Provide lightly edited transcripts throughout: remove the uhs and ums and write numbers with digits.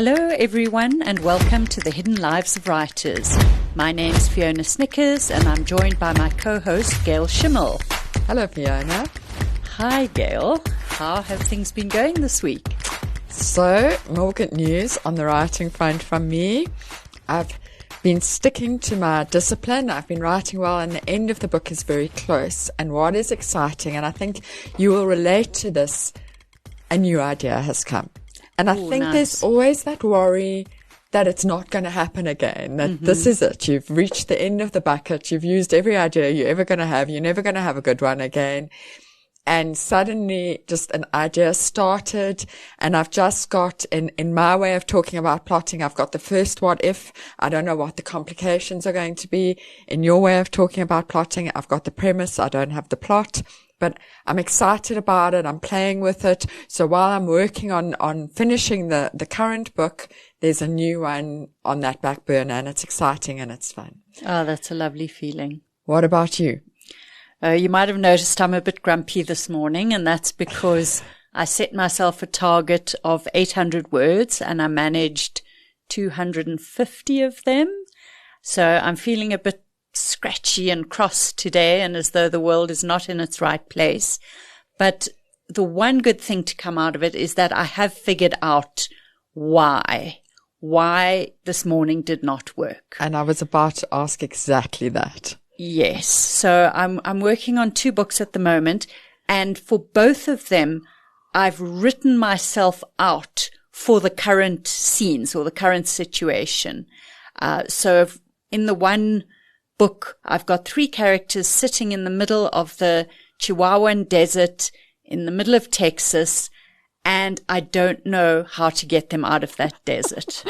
Hello everyone and welcome to the Hidden Lives of Writers. My name's Fiona Snyckers and I'm joined by my co-host Gail Schimmel. Hello Fiona. Hi Gail, how have things been going this week? So, more good news on the writing front from me. I've been sticking to my discipline. I've been writing well and the end of the book is very close. And what is exciting, and I think you will relate to this, a new idea has come. And I think nice. There's always that worry that it's not going to happen again, that this is it. You've reached the end of the bucket. You've used every idea you're ever going to have. You're never going to have a good one again. And suddenly just an idea started, and I've just got, in my way of talking about plotting, I've got the first what if. I don't know what the complications are going to be. In your way of talking about plotting, I've got the premise. I don't have the plot. But I'm excited about it. I'm playing with it. So while I'm working on finishing the current book, there's a new one on that back burner, and it's exciting and it's fun. Oh, that's a lovely feeling. What about you? You might have noticed I'm a bit grumpy this morning, and that's because I set myself a target of 800 words and I managed 250 of them. So I'm feeling a bit scratchy and cross today and as though the world is not in its right place. But the one good thing to come out of it is that I have figured out why this morning did not work. And I was about to ask exactly that. Yes. So I'm working on 2 books at the moment, and for both of them, I've written myself out for the current scenes or the current situation. So in the one book, I've got 3 characters sitting in the middle of the Chihuahuan desert in the middle of Texas, and I don't know how to get them out of that desert.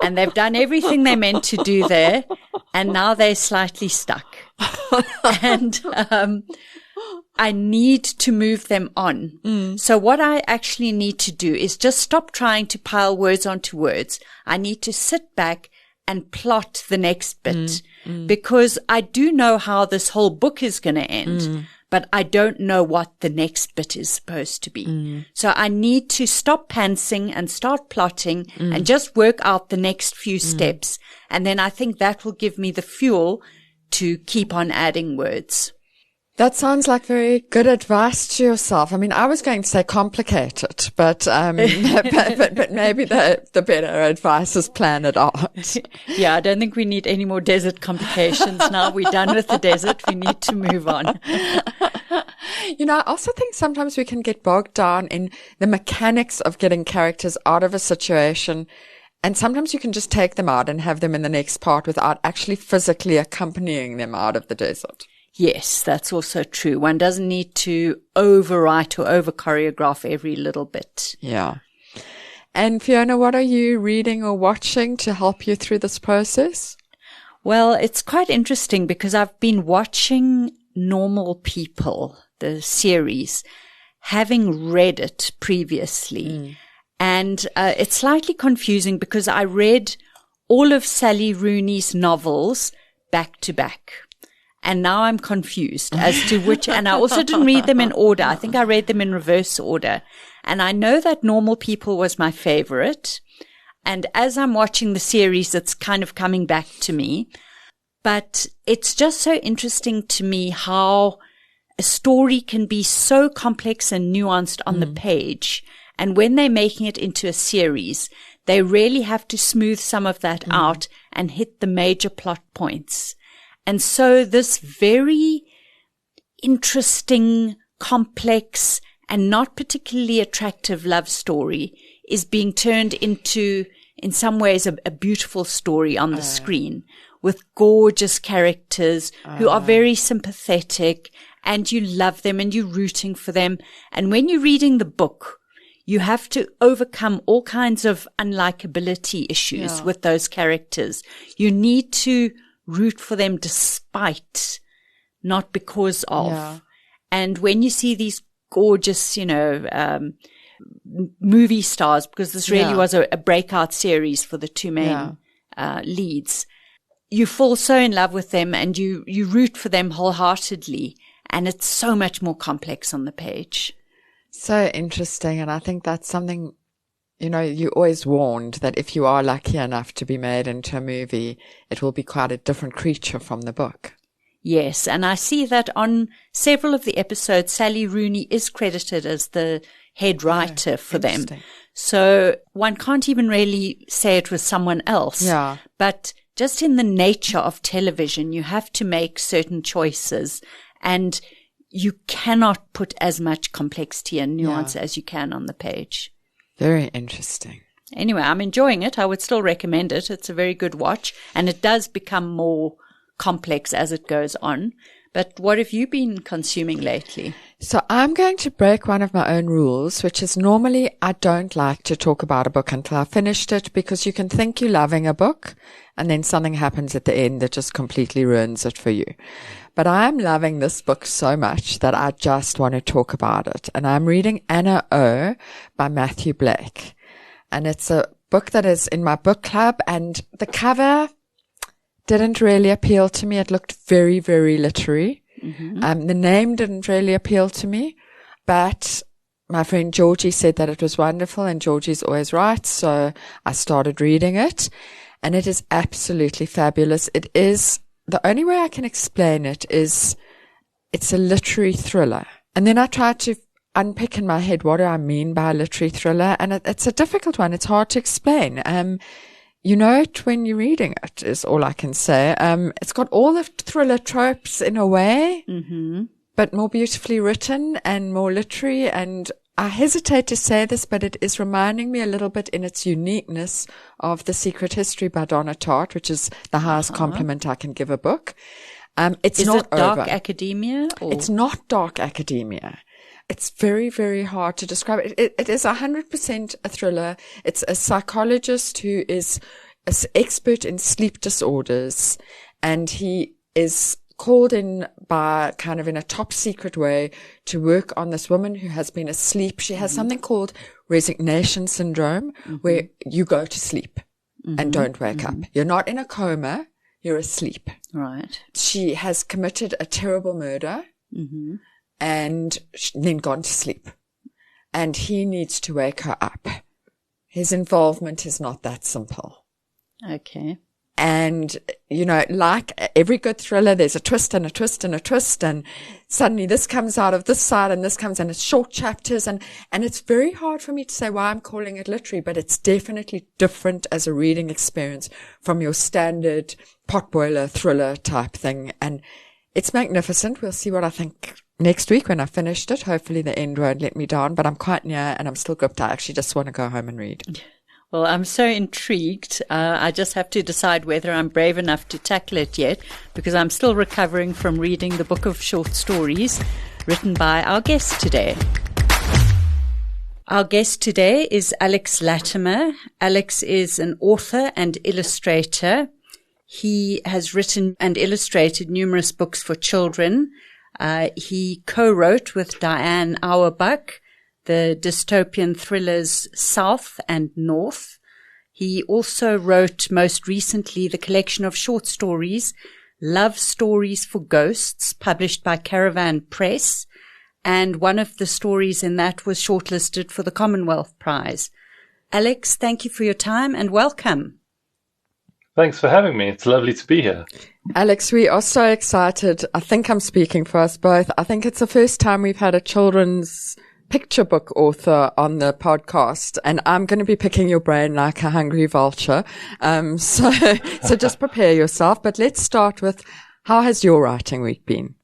And they've done everything they meant to do there, and now they're slightly stuck. And I need to move them on. So what I actually need to do is just stop trying to pile words onto words. I need to sit back and plot the next bit, because I do know how this whole book is going to end, but I don't know what the next bit is supposed to be. So I need to stop pantsing and start plotting and just work out the next few steps. And then I think that will give me the fuel to keep on adding words. That sounds like very good advice to yourself. I mean, I was going to say complicated, but but maybe the better advice is plan it out. Yeah, I don't think we need any more desert complications now. We're done with the desert. We need to move on. You know, I also think sometimes we can get bogged down in the mechanics of getting characters out of a situation. And sometimes you can just take them out and have them in the next part without actually physically accompanying them out of the desert. Yes, that's also true. One doesn't need to overwrite or over-choreograph every little bit. Yeah. And Fiona, what are you reading or watching to help you through this process? Well, it's quite interesting because I've been watching Normal People, the series, having read it previously. And it's slightly confusing because I read all of Sally Rooney's novels back to back. And now I'm confused as to which, and I also didn't read them in order. I think I read them in reverse order. And I know that Normal People was my favorite. And as I'm watching the series, it's kind of coming back to me. But it's just so interesting to me how a story can be so complex and nuanced on the page. And when they're making it into a series, they really have to smooth some of that out and hit the major plot points. And so this very interesting, complex, and not particularly attractive love story is being turned into, in some ways, a beautiful story on the screen with gorgeous characters who are very sympathetic, and you love them and you're rooting for them. And when you're reading the book, you have to overcome all kinds of unlikability issues with those characters. You need to root for them despite, not because of. Yeah. And when you see these gorgeous, movie stars, because this really was a breakout series for the 2 main leads, you fall so in love with them and you root for them wholeheartedly. And it's so much more complex on the page. So interesting. And I think that's something you always warned that if you are lucky enough to be made into a movie, it will be quite a different creature from the book. Yes, and I see that on several of the episodes, Sally Rooney is credited as the head writer for them. So one can't even really say it was someone else. Yeah. But just in the nature of television, you have to make certain choices, and you cannot put as much complexity and nuance as you can on the page. Very interesting. Anyway, I'm enjoying it. I would still recommend it. It's a very good watch, and it does become more complex as it goes on. But what have you been consuming lately? So I'm going to break one of my own rules, which is normally I don't like to talk about a book until I've finished it, because you can think you're loving a book and then something happens at the end that just completely ruins it for you. But I'm loving this book so much that I just want to talk about it. And I'm reading Anna O by Matthew Blake. And it's a book that is in my book club, and the cover didn't really appeal to me. It looked very, very literary. Mm-hmm. The name didn't really appeal to me, but my friend Georgie said that it was wonderful, and Georgie's always right. So I started reading it, and it is absolutely fabulous. It is, the only way I can explain it is it's a literary thriller. And then I tried to unpick in my head, what do I mean by a literary thriller? And it's a difficult one. It's hard to explain. You know it when you're reading it, is all I can say. It's got all the thriller tropes in a way, but more beautifully written and more literary. And I hesitate to say this, but it is reminding me a little bit in its uniqueness of The Secret History by Donna Tartt, which is the highest compliment I can give a book. Is not it dark over. academia? Or? It's not dark academia. It's very, very hard to describe. It is 100% a thriller. It's a psychologist who is an expert in sleep disorders, and he is called in by kind of in a top secret way to work on this woman who has been asleep. She has something called resignation syndrome, where you go to sleep and don't wake up. You're not in a coma. You're asleep. Right. She has committed a terrible murder. And then gone to sleep. And he needs to wake her up. His involvement is not that simple. Okay. And, like every good thriller, there's a twist and a twist and a twist. And suddenly this comes out of this side and this comes, and it's short chapters. And it's very hard for me to say why I'm calling it literary, but it's definitely different as a reading experience from your standard potboiler thriller type thing. And it's magnificent. We'll see what I think next week when I finished it. Hopefully the end won't let me down, but I'm quite near and I'm still gripped. I actually just want to go home and read. Well, I'm so intrigued. I just have to decide whether I'm brave enough to tackle it yet, because I'm still recovering from reading the book of short stories written by our guest today. Our guest today is Alex Latimer. Alex is an author and illustrator. He has written and illustrated numerous books for children. He co-wrote with Diane Awerbuck the dystopian thrillers South and North. He also wrote most recently the collection of short stories Love Stories for Ghosts, published by Caravan Press. And one of the stories in that was shortlisted for the Commonwealth Prize. Alex, thank you for your time and welcome. Thanks for having me. It's lovely to be here. Alex, we are so excited. I think I'm speaking for us both. I think it's the first time we've had a children's picture book author on the podcast, and I'm going to be picking your brain like a hungry vulture. So just prepare yourself. But let's start with, how has your writing week been?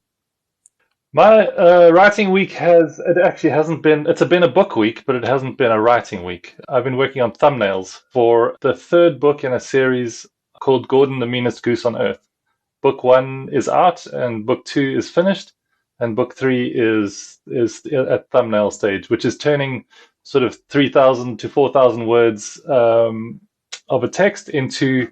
My writing week it's been a book week, but it hasn't been a writing week. I've been working on thumbnails for the third book in a series called Gordon the Meanest Goose on Earth. Book 1 is out and book 2 is finished, and book 3 is at thumbnail stage, which is turning sort of 3,000 to 4,000 words of a text into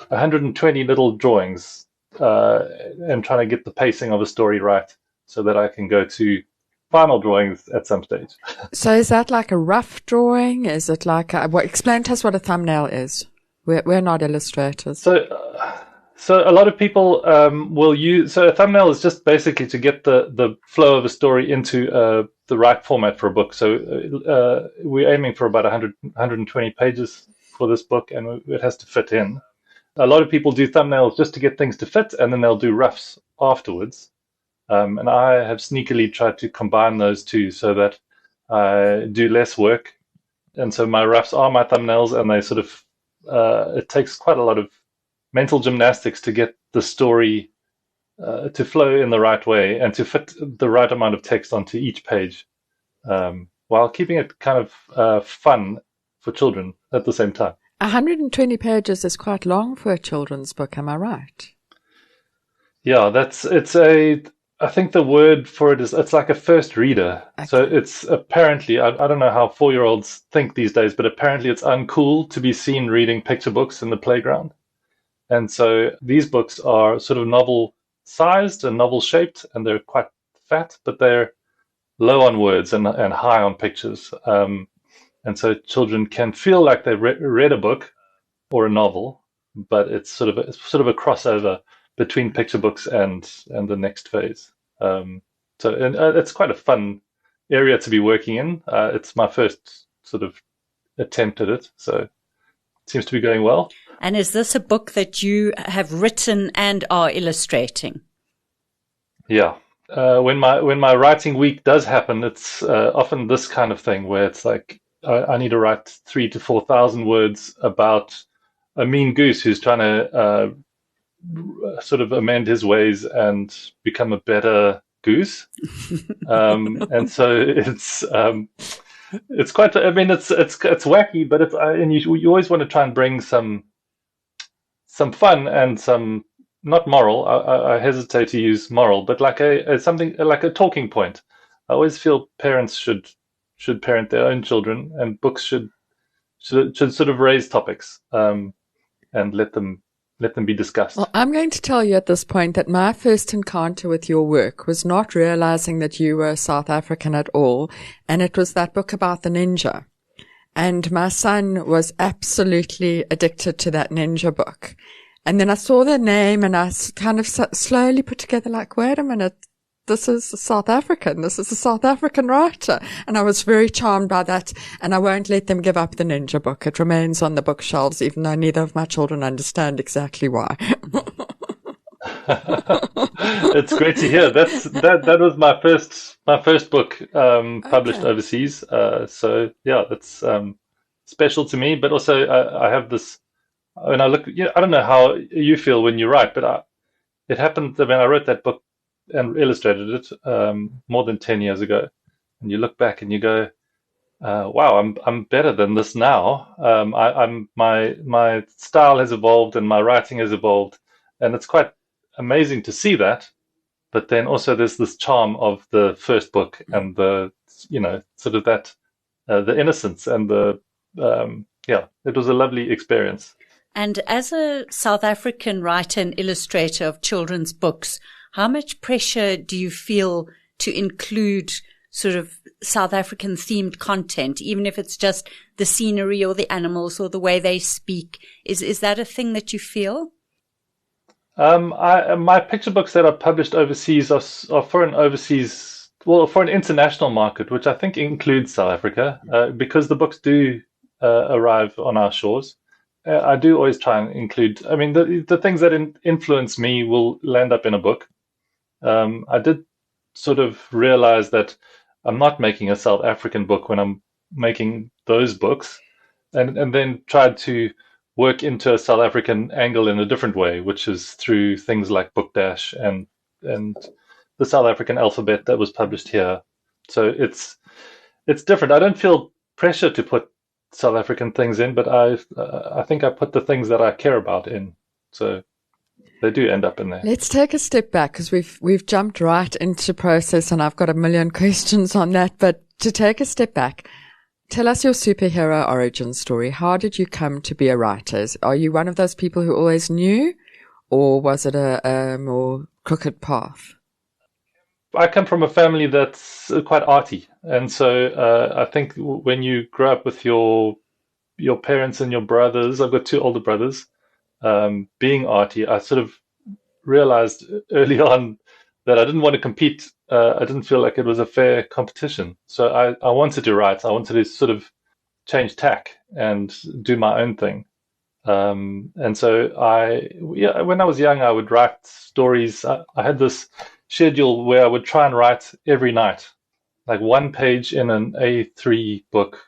120 little drawings, and trying to get the pacing of a story right so that I can go to final drawings at some stage. So is that like a rough drawing? Is it like explain to us what a thumbnail is. We're not illustrators. So a lot of people will use. So a thumbnail is just basically to get the flow of a story into the right format for a book. So we're aiming for about 120 pages for this book, and it has to fit in. A lot of people do thumbnails just to get things to fit, and then they'll do roughs afterwards. And I have sneakily tried to combine those two so that I do less work. And so my roughs are my thumbnails, and they sort of, it takes quite a lot of mental gymnastics to get the story to flow in the right way and to fit the right amount of text onto each page, while keeping it kind of fun for children at the same time. 120 pages is quite long for a children's book, am I right? Yeah, I think the word for it is, it's like a first reader. Okay. So it's apparently, I don't know how 4-year-olds think these days, but apparently it's uncool to be seen reading picture books in the playground. And so these books are sort of novel-sized and novel-shaped, and they're quite fat, but they're low on words and high on pictures. And so children can feel like they've read a book or a novel, but it's sort of a crossover between picture books and the next phase. It's quite a fun area to be working in. It's my first sort of attempt at it, so it seems to be going well. And is this a book that you have written and are illustrating? Yeah. When my writing week does happen, it's often this kind of thing where it's like I need to write 3,000 to 4,000 words about a mean goose who's trying to sort of amend his ways and become a better goose. And so it's quite, I mean, it's wacky, but and you always want to try and bring some fun and some, not moral. I hesitate to use moral, but like something like a talking point. I always feel parents should parent their own children, and books should sort of raise topics and let them be discussed. Well, I'm going to tell you at this point that my first encounter with your work was not realizing that you were South African at all, and it was that book about the ninja. And my son was absolutely addicted to that ninja book. And then I saw the name, and I kind of slowly put together, like, wait a minute, this is South African. This is a South African writer. And I was very charmed by that. And I won't let them give up the ninja book. It remains on the bookshelves, even though neither of my children understand exactly why. It's great to hear. That was my first book published overseas. So yeah, that's special to me. But also I have this. When I look, I don't know how you feel when you write, but it happened when I wrote that book and illustrated it more than 10 years ago, and you look back and you go, wow, I'm better than this now. My style has evolved and my writing has evolved, and it's quite amazing to see that. But then also there's this charm of the first book and the sort of that the innocence and it was a lovely experience. And as a South African writer and illustrator of children's books, how much pressure do you feel to include sort of South African themed content, even if it's just the scenery or the animals or the way they speak? Is that a thing that you feel? My picture books that are published overseas are for for an international market, which I think includes South Africa, because the books do arrive on our shores. I do always try and include, I mean, the things that influence me will land up in a book. I did sort of realize that I'm not making a South African book when I'm making those books, and then tried to work into a South African angle in a different way, which is through things like Book Dash and the South African alphabet that was published here. So it's different. I don't feel pressure to put South African things in, but I think I put the things that I care about in, so they do end up in there. Let's take a step back, because we've jumped right into process, and I've got a million questions on that. But to take a step back, tell us your superhero origin story. How did you come to be a writer? Are you one of those people who always knew, or was it a more crooked path? I come from a family that's quite arty, and so I think when you grow up with your parents and your brothers, I've got 2 older brothers, being arty, I sort of realized early on that I didn't want to compete. I didn't feel like it was a fair competition. So I wanted to write. I wanted to sort of change tack and do my own thing. And so when I was young, I would write stories. I had this schedule where I would try and write every night, like one page in an A3 book,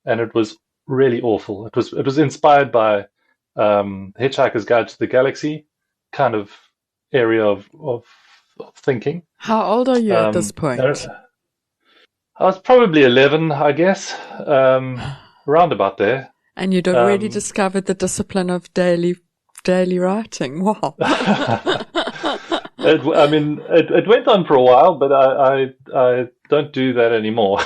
and it was really awful. It was inspired by Hitchhiker's Guide to the Galaxy kind of area of thinking. How old are you at this point? I was probably 11, I guess, around about there. And you'd already discovered the discipline of daily writing. Wow. It went on for a while, but I don't do that anymore.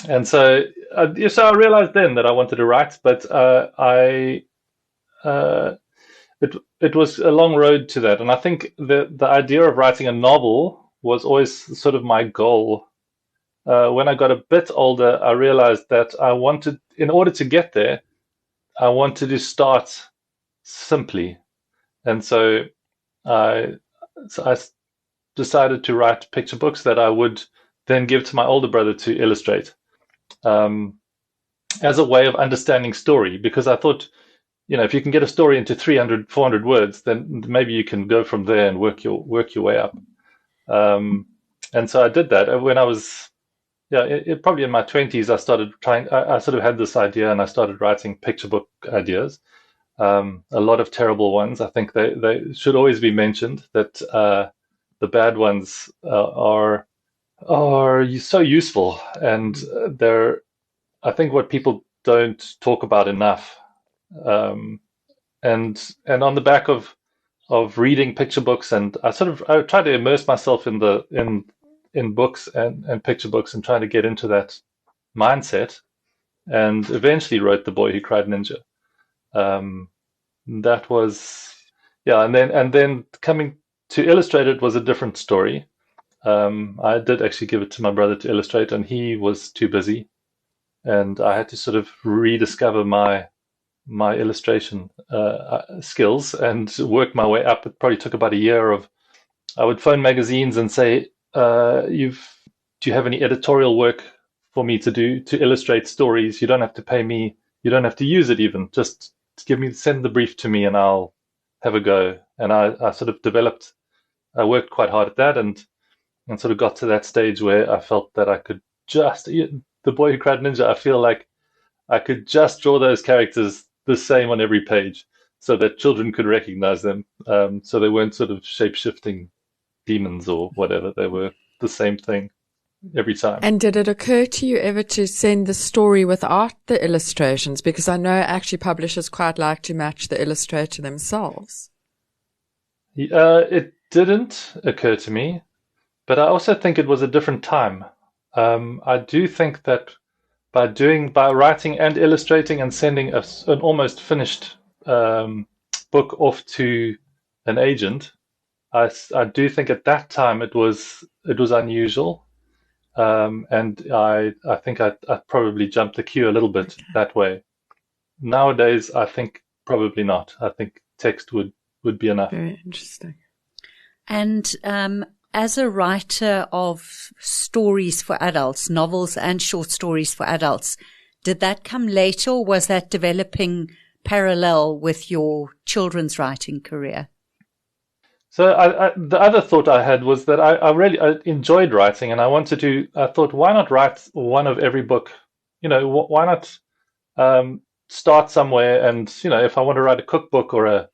And so I realized then that I wanted to write, but it was a long road to that. And I think the idea of writing a novel was always sort of my goal. When I got a bit older, I realized that in order to get there, I wanted to start simply. And so I decided to write picture books that I would then give to my older brother to illustrate, as a way of understanding story, because I thought, if you can get a story into 300, 400 words, then maybe you can go from there and work your way up. And so I did that when I was, probably in my 20s. I started I sort of had this idea, and I started writing picture book ideas. A lot of terrible ones. I think they should always be mentioned, that the bad ones are so useful, and they're, I think, what people don't talk about enough. And on the back of reading picture books, and I try to immerse myself in books and picture books, and trying to get into that mindset, and eventually wrote The Boy Who Cried Ninja. That was, and then coming to illustrate it was a different story. I did actually give it to my brother to illustrate, and he was too busy, and I had to sort of rediscover my illustration skills and work my way up. It probably took about a year I would phone magazines and say, do you have any editorial work for me to do to illustrate stories? You don't have to pay me. You don't have to use it even. Just send the brief to me and I'll have a go. And I sort of I worked quite hard at that, and sort of got to that stage where I felt that I could The Boy Who Cried Ninja, I feel like I could just draw those characters the same on every page so that children could recognize them. So they weren't sort of shape-shifting demons or whatever. They were the same thing every time. And did it occur to you ever to send the story without the illustrations? Because I know actually publishers quite like to match the illustrator themselves. It didn't occur to me, but I also think it was a different time. I do think that by writing and illustrating and sending an almost finished book off to an agent, I do think at that time it was unusual, and I think I probably jumped the queue a little bit that way. Nowadays, I think probably not. I think text would be enough. Very interesting. And as a writer of stories for adults, novels and short stories for adults, did that come later, or was that developing parallel with your children's writing career? So the other thought I had was that I really enjoyed writing, and I thought, why not write one of every book? Why not start somewhere, and, if I want to write a cookbook or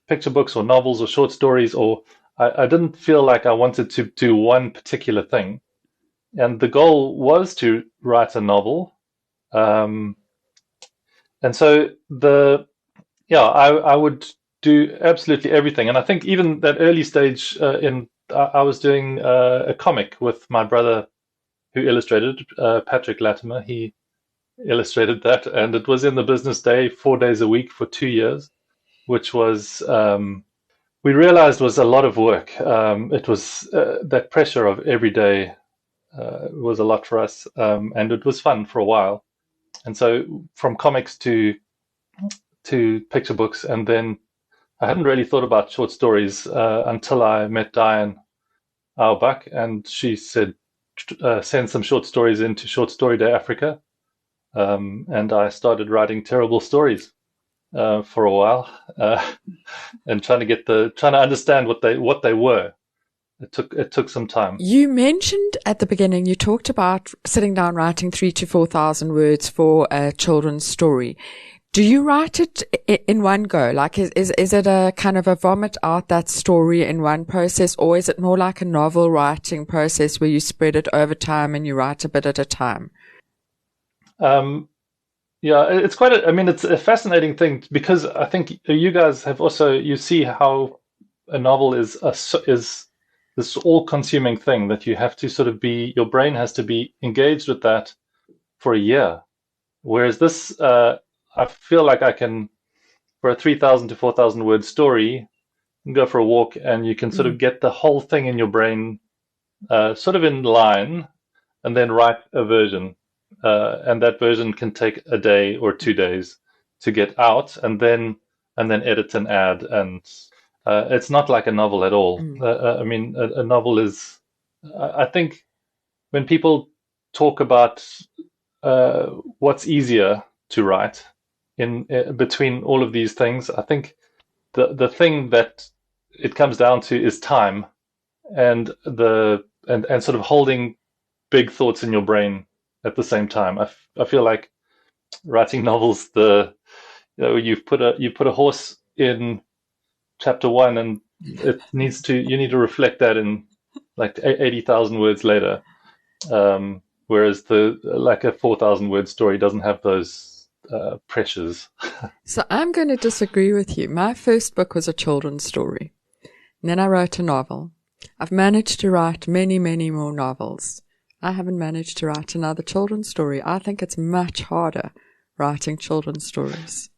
picture books or novels or short stories, or I didn't feel like I wanted to do one particular thing. And the goal was to write a novel. And so I would do absolutely everything. And I think even that early stage I was doing a comic with my brother who illustrated, Patrick Latimer. He illustrated that, and it was in the Business Day 4 days a week for 2 years, which was, we realized, was a lot of work. It was that pressure of every day was a lot for us, and it was fun for a while. And so from comics to picture books, and then I hadn't really thought about short stories until I met Diane Awerbuck, and she said, send some short stories into Short Story Day Africa. And I started writing terrible stories for a while, and trying to understand what they were. It took some time. You mentioned at the beginning, you talked about sitting down writing 3,000 to 4,000 words for a children's story. Do you write it in one go? Like, is it a kind of a vomit out that story in one process, or is it more like a novel writing process where you spread it over time and you write a bit at a time? Yeah, it's it's a fascinating thing, because I think you guys have also, you see how a novel is this all-consuming thing that you have to sort of your brain has to be engaged with that for a year. Whereas this, I feel like I can, for a 3,000 to 4,000 word story, go for a walk and you can sort of get the whole thing in your brain, sort of in line, and then write a version. And that version can take a day or 2 days to get out, and then edit and add. And it's not like a novel at all. A novel is, I think, when people talk about what's easier to write in between all of these things, I think the thing that it comes down to is time, and and sort of holding big thoughts in your brain at the same time. I feel like writing novels, you put a horse in chapter 1, and you need to reflect that in like 80,000 words later. Whereas a 4,000 word story doesn't have those pressures. So I'm going to disagree with you. My first book was a children's story. And then I wrote a novel. I've managed to write many, many more novels. I haven't managed to write another children's story. I think it's much harder writing children's stories.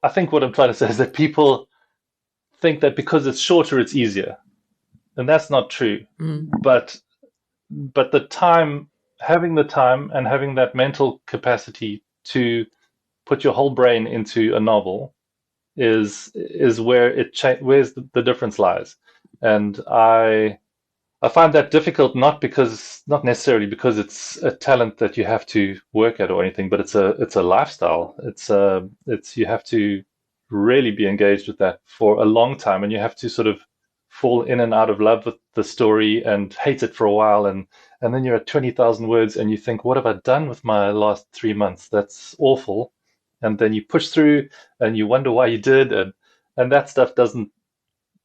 I think what I'm trying to say is that people think that because it's shorter, it's easier. And that's not true. But the time, having the time and having that mental capacity to put your whole brain into a novel is where where's the difference lies. And I find that difficult, not necessarily because it's a talent that you have to work at or anything, but it's a lifestyle. It's you have to really be engaged with that for a long time, and you have to sort of fall in and out of love with the story and hate it for a while, and then you're at 20,000 words and you think, what have I done with my last 3 months? That's awful. And then you push through and you wonder why you did, and that stuff doesn't.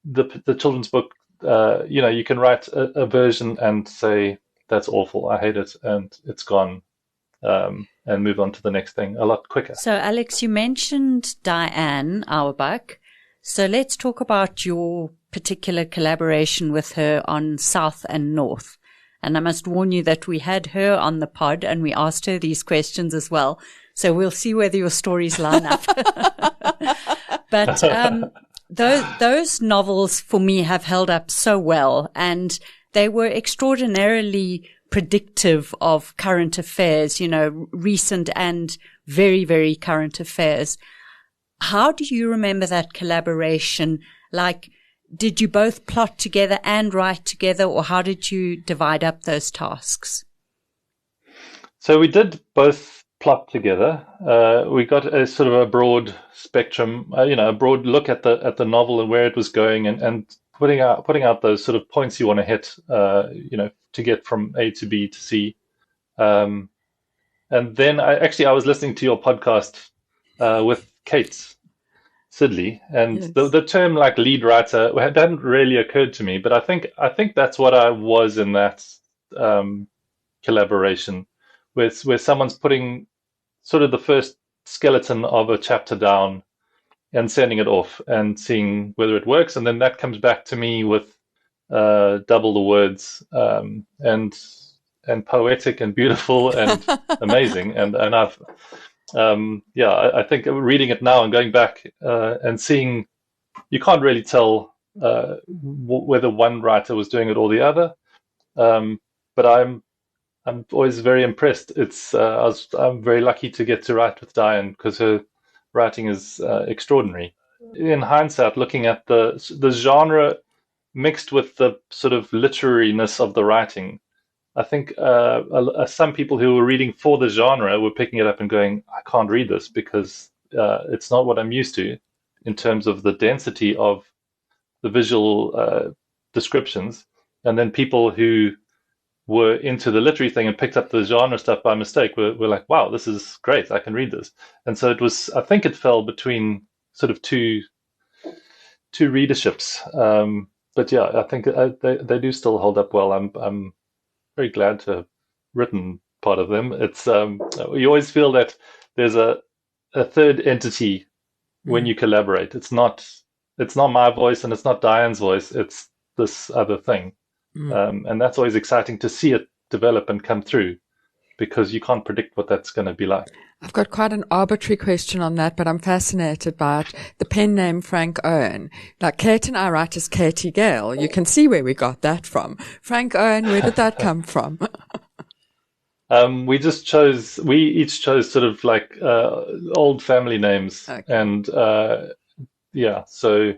The children's book, you can write a version and say, that's awful, I hate it, and it's gone, and move on to the next thing a lot quicker. So, Alex, you mentioned Diane Awerbuck. So let's talk about your particular collaboration with her on South and North. And I must warn you that we had her on the pod and we asked her these questions as well. So we'll see whether your stories line up. But those novels for me have held up so well, and they were extraordinarily predictive of current affairs, recent and very, very current affairs. How do you remember that collaboration? Like, did you both plot together and write together, or how did you divide up those tasks? So we did both plot together. We got a sort of a broad spectrum, a broad look at the novel and where it was going, and putting out those sort of points you want to hit, to get from A to B to C. And then I was listening to your podcast with Kate Sidley, and yes. the term like lead writer hadn't really occurred to me, but I think that's what I was in that collaboration, where someone's putting sort of the first skeleton of a chapter down and sending it off and seeing whether it works, and then that comes back to me with double the words, and poetic and beautiful and amazing, and I've I think reading it now and going back and seeing, you can't really tell whether one writer was doing it or the other, but I'm always very impressed. I'm very lucky to get to write with Diane, because her writing is extraordinary. in hindsight, looking at the genre mixed with the sort of literariness of the writing, I think some people who were reading for the genre were picking it up and going, I can't read this because it's not what I'm used to in terms of the density of the visual descriptions. And then people who were into the literary thing and picked up the genre stuff by mistake were like, wow, this is great, I can read this. And so I think it fell between sort of two readerships. But yeah, I think they do still hold up well. I'm very glad to have written part of them. It's you always feel that there's a third entity when you collaborate. It's not my voice and it's not Diane's voice. It's this other thing, and that's always exciting to see it develop and come through, because you can't predict what that's going to be like. I've got quite an arbitrary question on that, but I'm fascinated by it. The pen name Frank Owen. Like Kate and I write as Katie Gail. You can see where we got that from. Frank Owen, where did that come from? We each chose sort of like old family names. Okay. And so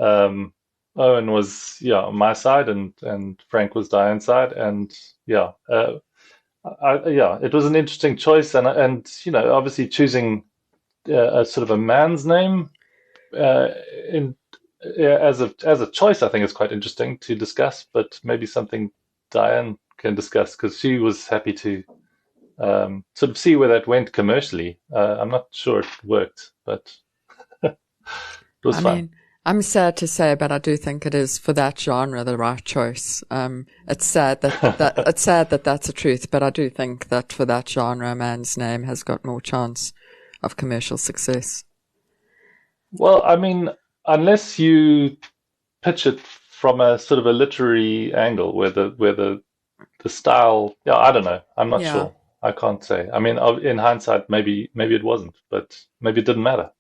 Owen was on my side and Frank was Diane's side, and it was an interesting choice, and obviously choosing a sort of a man's name as a choice, I think is quite interesting to discuss, but maybe something Diane can discuss, because she was happy to sort of see where that went commercially. I'm not sure it worked, but it was fun. I'm sad to say, but I do think it is for that genre the right choice. It's sad that that's the truth, but I do think that for that genre, a man's name has got more chance of commercial success. Well, I mean, unless you pitch it from a sort of a literary angle, where the style, I don't know. I'm not sure. I can't say. I mean, in hindsight, maybe it wasn't, but maybe it didn't matter.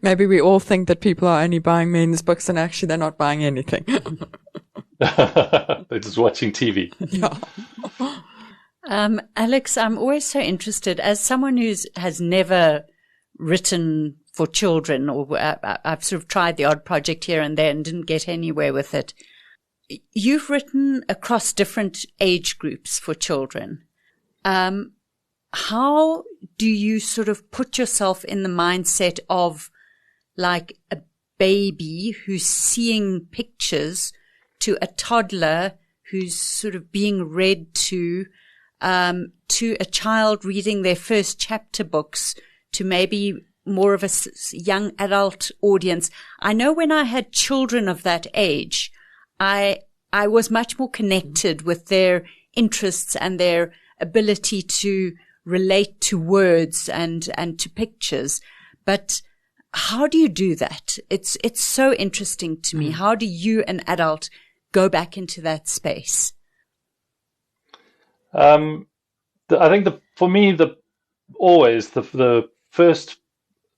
Maybe we all think that people are only buying men's books, and actually they're not buying anything. They're just watching TV. Yeah. Alex, I'm always so interested, as someone who has never written for children, or I've sort of tried the odd project here and there and didn't get anywhere with it. You've written across different age groups for children. How do you sort of put yourself in the mindset of like a baby who's seeing pictures to a toddler who's sort of being read to a child reading their first chapter books, to maybe more of a young adult audience? I know when I had children of that age, I was much more connected with their interests and their ability to relate to words and to pictures. But how do you do that? It's so interesting to me. How do you, an adult, go back into that space? I think for me, the first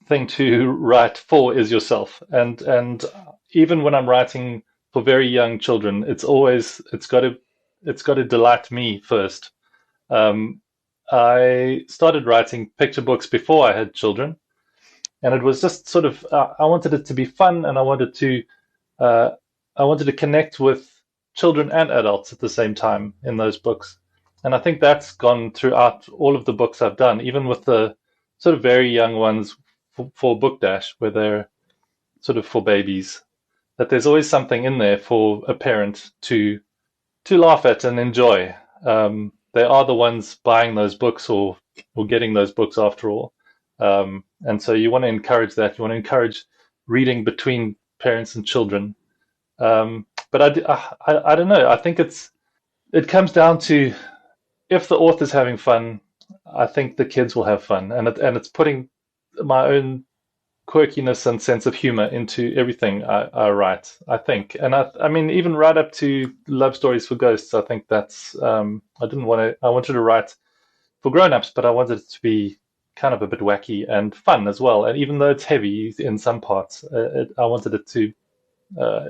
thing to write for is yourself. And even when I'm writing for very young children, it's got to delight me first. I started writing picture books before I had children, and it was just sort of I wanted it to be fun, and I wanted to connect with children and adults at the same time in those books. And I think that's gone throughout all of the books I've done, even with the sort of very young ones for Book Dash, where they're sort of for babies, that there's always something in there for a parent to laugh at and enjoy. They are the ones buying those books or getting those books after all. And so you want to encourage that. You want to encourage reading between parents and children. But I don't know. I think it comes down to, if the author's having fun, I think the kids will have fun. And it's putting my own quirkiness and sense of humor into everything I write, I think. And I mean, even right up to Love Stories for Ghosts, I think that's, I wanted to write for grown-ups, but I wanted it to be kind of a bit wacky and fun as well. And even though it's heavy in some parts, I wanted it to,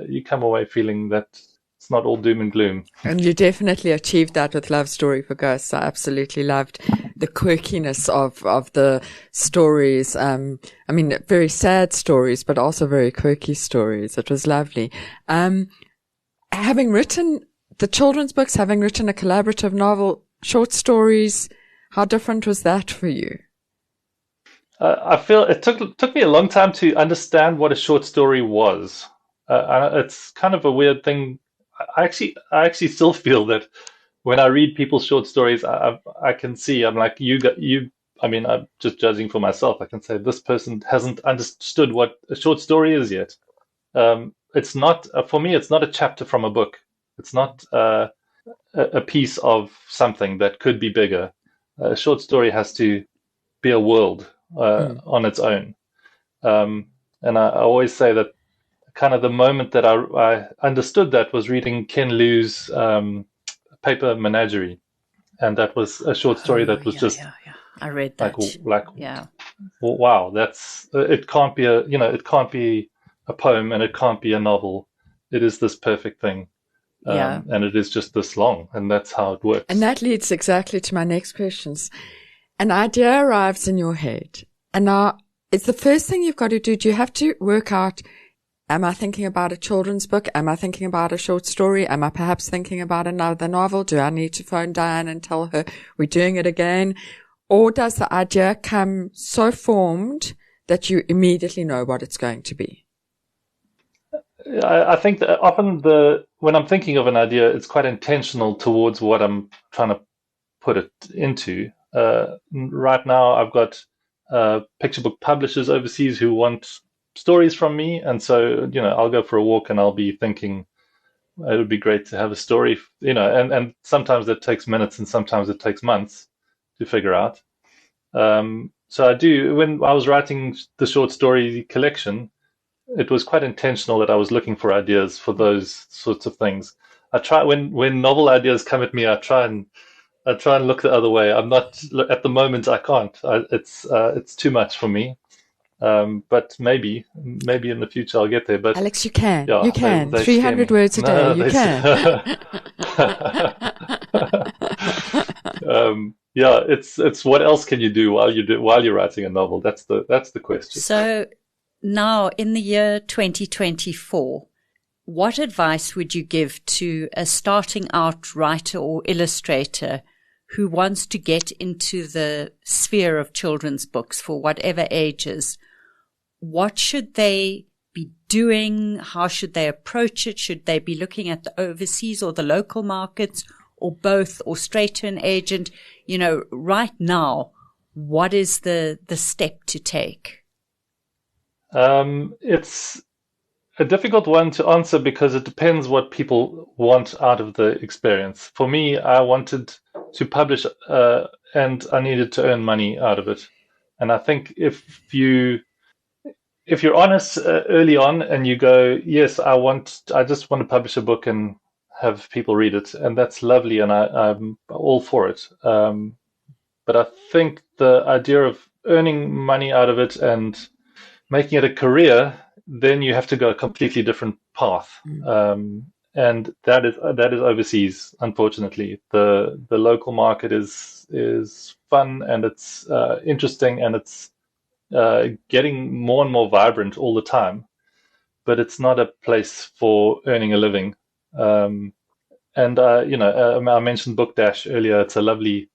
you come away feeling that it's not all doom and gloom. And you definitely achieved that with Love Story for Ghosts. I absolutely loved the quirkiness of the stories. I mean, very sad stories, but also very quirky stories. It was lovely. Having written the children's books, having written a collaborative novel, short stories, how different was that for you? I feel it took me a long time to understand what a short story was. It's kind of a weird thing. I actually still feel that when I read people's short stories, I can see, I'm like, I mean, I'm just judging for myself. I can say this person hasn't understood what a short story is yet. It's not, for me, it's not a chapter from a book. It's not a piece of something that could be bigger. A short story has to be a world on its own. And I always say that kind of the moment that I understood that was reading Ken Liu's Paper Menagerie, and that was a short story that was I read that. Wow, that's it can't be it can't be a poem and it can't be a novel. It is this perfect thing, and it is just this long, and that's how it works. And that leads exactly to my next questions. An idea arrives in your head, and now it's the first thing you've got to do. Do you have to work out? Am I thinking about a children's book? Am I thinking about a short story? Am I perhaps thinking about another novel? Do I need to phone Diane and tell her we're doing it again? Or does the idea come so formed that you immediately know what it's going to be? I think that often when I'm thinking of an idea, it's quite intentional towards what I'm trying to put it into. Right now, I've got picture book publishers overseas who want stories from me, and so I'll go for a walk and I'll be thinking it would be great to have a story, and sometimes it takes minutes and sometimes it takes months to figure out. So I do, when I was writing the short story collection, it was quite intentional that I was looking for ideas for those sorts of things. I try, when novel ideas come at me, I try and look the other way. I'm not, at the moment I can't. It's too much for me. But maybe in the future I'll get there. But Alex, you can. You can. 300 words a day. You can. It's what else can you do while you're writing a novel? That's the question. So now in the year 2024, what advice would you give to a starting out writer or illustrator who wants to get into the sphere of children's books for whatever ages? What should they be doing? How should they approach it? Should they be looking at the overseas or the local markets, or both, or straight to an agent? Right now, what is the step to take? It's a difficult one to answer because it depends what people want out of the experience. For me, I wanted to publish and I needed to earn money out of it. And I think if you're honest early on and you go, yes, I just want to publish a book and have people read it, and that's lovely, and I'm all for it. But I think the idea of earning money out of it and making it a career, then you have to go a completely different path. And that is overseas. Unfortunately, the local market is fun and it's interesting and it's getting more and more vibrant all the time, but it's not a place for earning a living. I mentioned Book Dash earlier. It's a lovely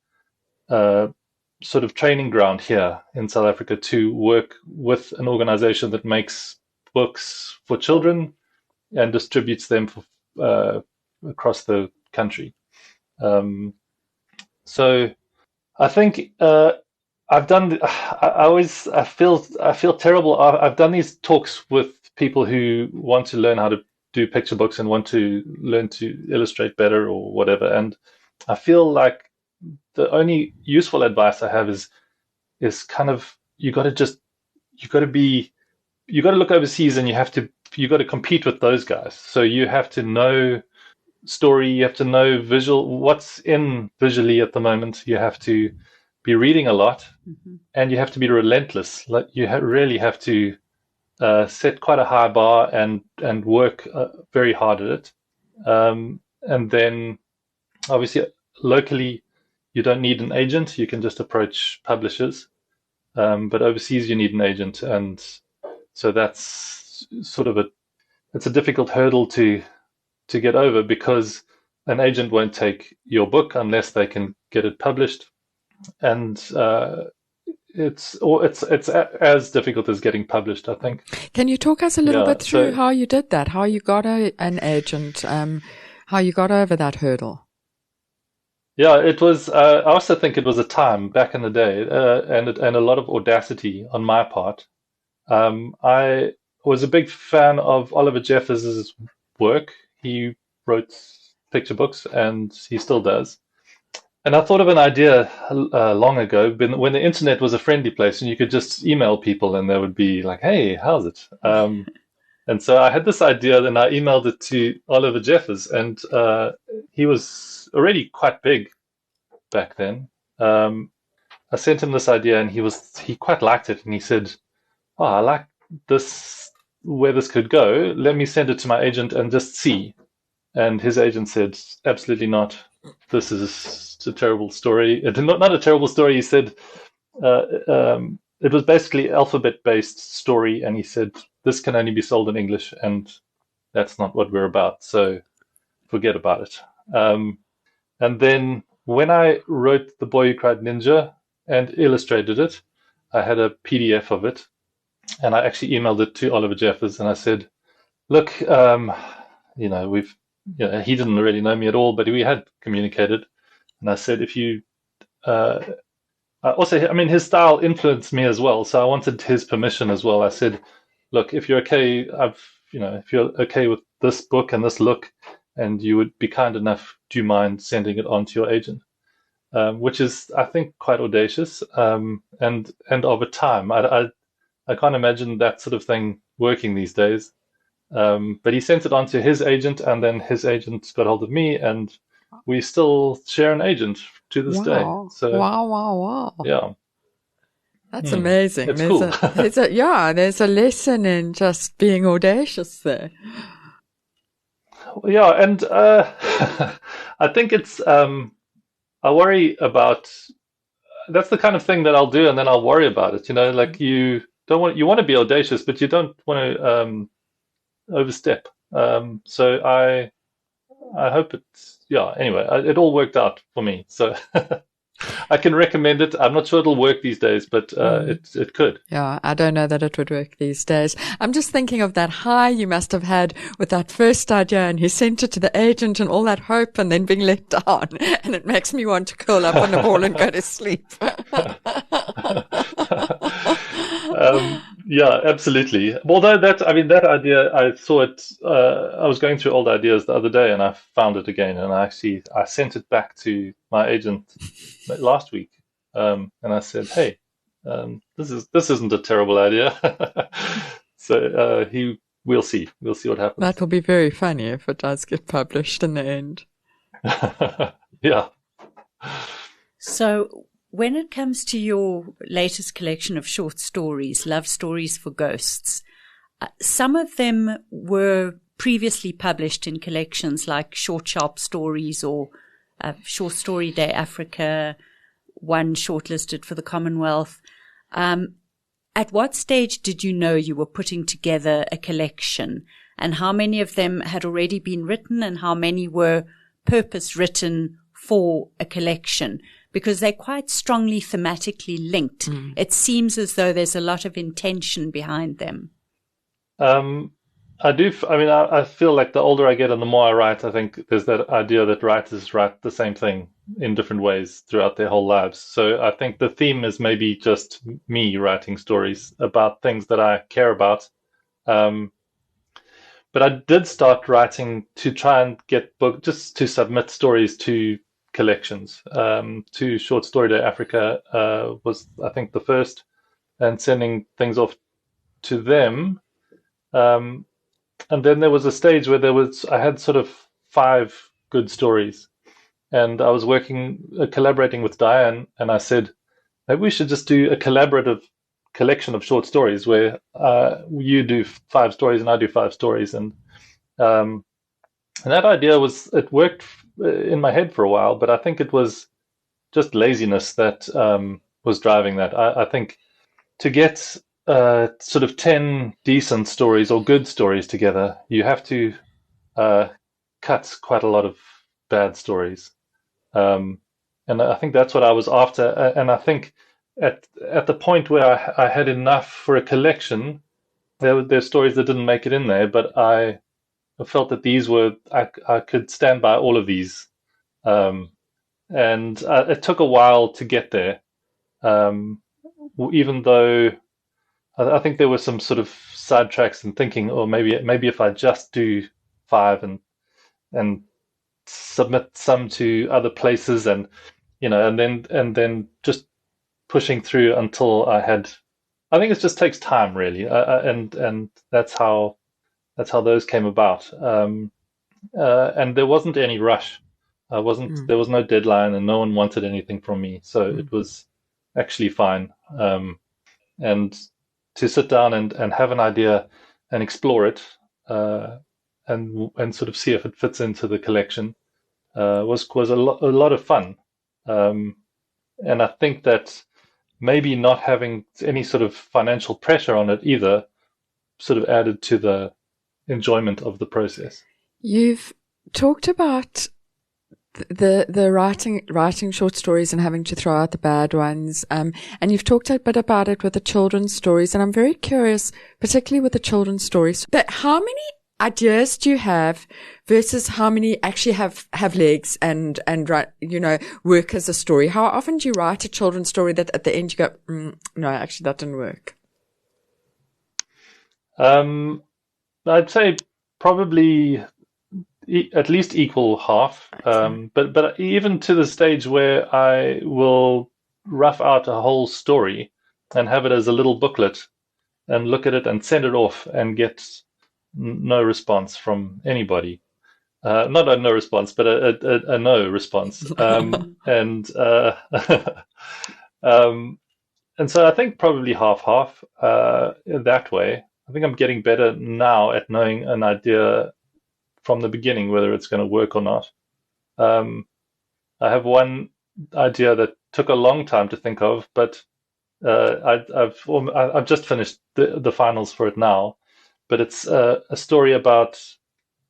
sort of training ground here in South Africa to work with an organization that makes books for children and distributes them across the country. So I think I've done. I feel terrible. I've done these talks with people who want to learn how to do picture books and want to learn to illustrate better or whatever. And I feel like the only useful advice I have is kind of you got to look overseas and you got to compete with those guys. So you have to know story, you have to know what's in visually at the moment. You have to be reading a lot, and you have to be relentless. Like you really have to set quite a high bar and work very hard at it. And then obviously locally you don't need an agent. You can just approach publishers. But overseas, you need an agent. And so that's sort of it's a difficult hurdle to get over, because an agent won't take your book unless they can get it published. And it's as difficult as getting published, I think. Can you talk us a little bit through how you did that, how you got an agent, how you got over that hurdle? Yeah, it was. I also think it was a time back in the day, and a lot of audacity on my part. I was a big fan of Oliver Jeffers' work. He wrote picture books, and he still does. And I thought of an idea long ago, when the internet was a friendly place, and you could just email people, and they would be like, "Hey, how's it?" And so I had this idea, and I emailed it to Oliver Jeffers, and he was already quite big back then. I sent him this idea, and he quite liked it, and he said, "Oh, I like this, where this could go. Let me send it to my agent and just see." And his agent said, "Absolutely not. This is a terrible story." Not a terrible story. He said it was basically alphabet-based story, and he said, "This can only be sold in English, and that's not what we're about. So forget about it." And then when I wrote The Boy Who Cried Ninja and illustrated it, I had a PDF of it, and I actually emailed it to Oliver Jeffers, and I said, "Look, he didn't really know me at all, but we had communicated." And I said, if you, his style influenced me as well, so I wanted his permission as well. I said, "Look, if you're okay, if you're okay with this book and this look, and you would be kind enough, do you mind sending it on to your agent?" Which is, I think, quite audacious, and of a time. I can't imagine that sort of thing working these days. But he sent it on to his agent, and then his agent got hold of me, and we still share an agent to this day. So, wow. Yeah. That's amazing. It's cool. There's a lesson in just being audacious there. Yeah, and I think it's, I worry about, that's the kind of thing that I'll do, and then I'll worry about it. Like you want to be audacious, but you don't want to overstep. So I hope anyway, it all worked out for me. So I can recommend it. I'm not sure it'll work these days, but it could. Yeah, I don't know that it would work these days. I'm just thinking of that high you must have had with that first idea, and he sent it to the agent and all that hope, and then being let down. And it makes me want to curl up on the ball and go to sleep. Yeah, absolutely. Although that idea, I saw it, I was going through old ideas the other day, and I found it again, and I sent it back to my agent last week, and I said, "Hey, this isn't a terrible idea." So we'll see what happens. That will be very funny if it does get published in the end. Yeah. So when it comes to your latest collection of short stories, Love Stories for Ghosts, some of them were previously published in collections like Short Sharp Stories or Short Story Day Africa, one shortlisted for the Commonwealth. At what stage did you know you were putting together a collection, and how many of them had already been written and how many were purpose written for a collection? Because they're quite strongly thematically linked. It seems as though there's a lot of intention behind them. I do. I feel like the older I get and the more I write, I think there's that idea that writers write the same thing in different ways throughout their whole lives. So I think the theme is maybe just me writing stories about things that I care about. But I did start writing to try and get just to submit stories to collections. To Short Story Day Africa was, I think, the first, and sending things off to them. And then there was a stage where I had sort of 5 good stories, and I was collaborating with Diane, and I said, maybe we should just do a collaborative collection of short stories where you do 5 stories and I do 5 stories. And that idea it worked in my head for a while, but I think it was just laziness that was driving that. I think to get sort of 10 decent stories or good stories together, you have to cut quite a lot of bad stories. And I think that's what I was after. And I think at the point where I had enough for a collection, there's stories that didn't make it in there, but I felt that these were, I could stand by all of these. And it took a while to get there. Even though I think there were some sort of sidetracks and thinking, or maybe if I just do 5 and submit some to other places, and and then just pushing through until I had. I think it just takes time, really, and that's how those came about. And there wasn't any rush. There was no deadline, and no one wanted anything from me, so it was actually fine. And to sit down and have an idea and explore it, and sort of see if it fits into the collection, was a lot of fun. And I think that maybe not having any sort of financial pressure on it either sort of added to the enjoyment of the process. You've talked about the writing short stories and having to throw out the bad ones, and you've talked a bit about it with the children's stories, and I'm very curious, particularly with the children's stories, that how many ideas do you have versus how many actually have legs and work as a story? How often do you write a children's story that at the end you go, no, actually that didn't work? I'd say probably at least equal half. But even to the stage where I will rough out a whole story and have it as a little booklet and look at it and send it off and get no response from anybody. Not a no response, but a no response. And so I think probably half that way. I think I'm getting better now at knowing an idea from the beginning whether it's going to work or not. I have one idea that took a long time to think of, but I've just finished the finals for it now. But it's a story about,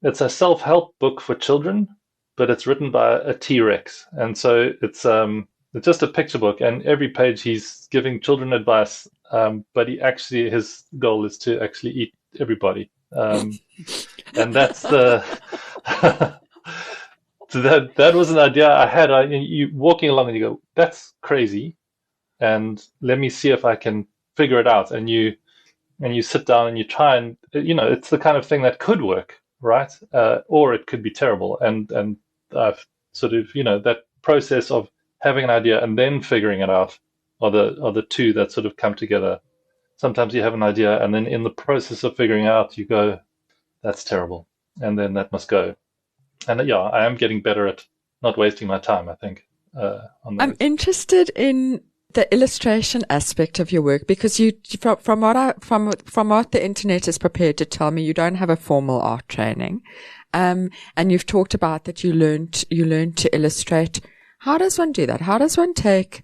it's a self-help book for children, but it's written by a T-Rex, and so it's just a picture book, and every page he's giving children advice. But his goal is to actually eat everybody. And that's the that was an idea I had. You walking along and you go, that's crazy, and let me see if I can figure it out. And you sit down and you try, and it's the kind of thing that could work, right? Or it could be terrible. And I've sort of that process of having an idea and then figuring it out are the two that sort of come together. Sometimes you have an idea, and then in the process of figuring out, you go, that's terrible, and then that must go. And yeah, I am getting better at not wasting my time, I think. On that. I'm interested in the illustration aspect of your work, because you, from what the internet is prepared to tell me, you don't have a formal art training, and you've talked about that you learned to illustrate. How does one do that? How does one take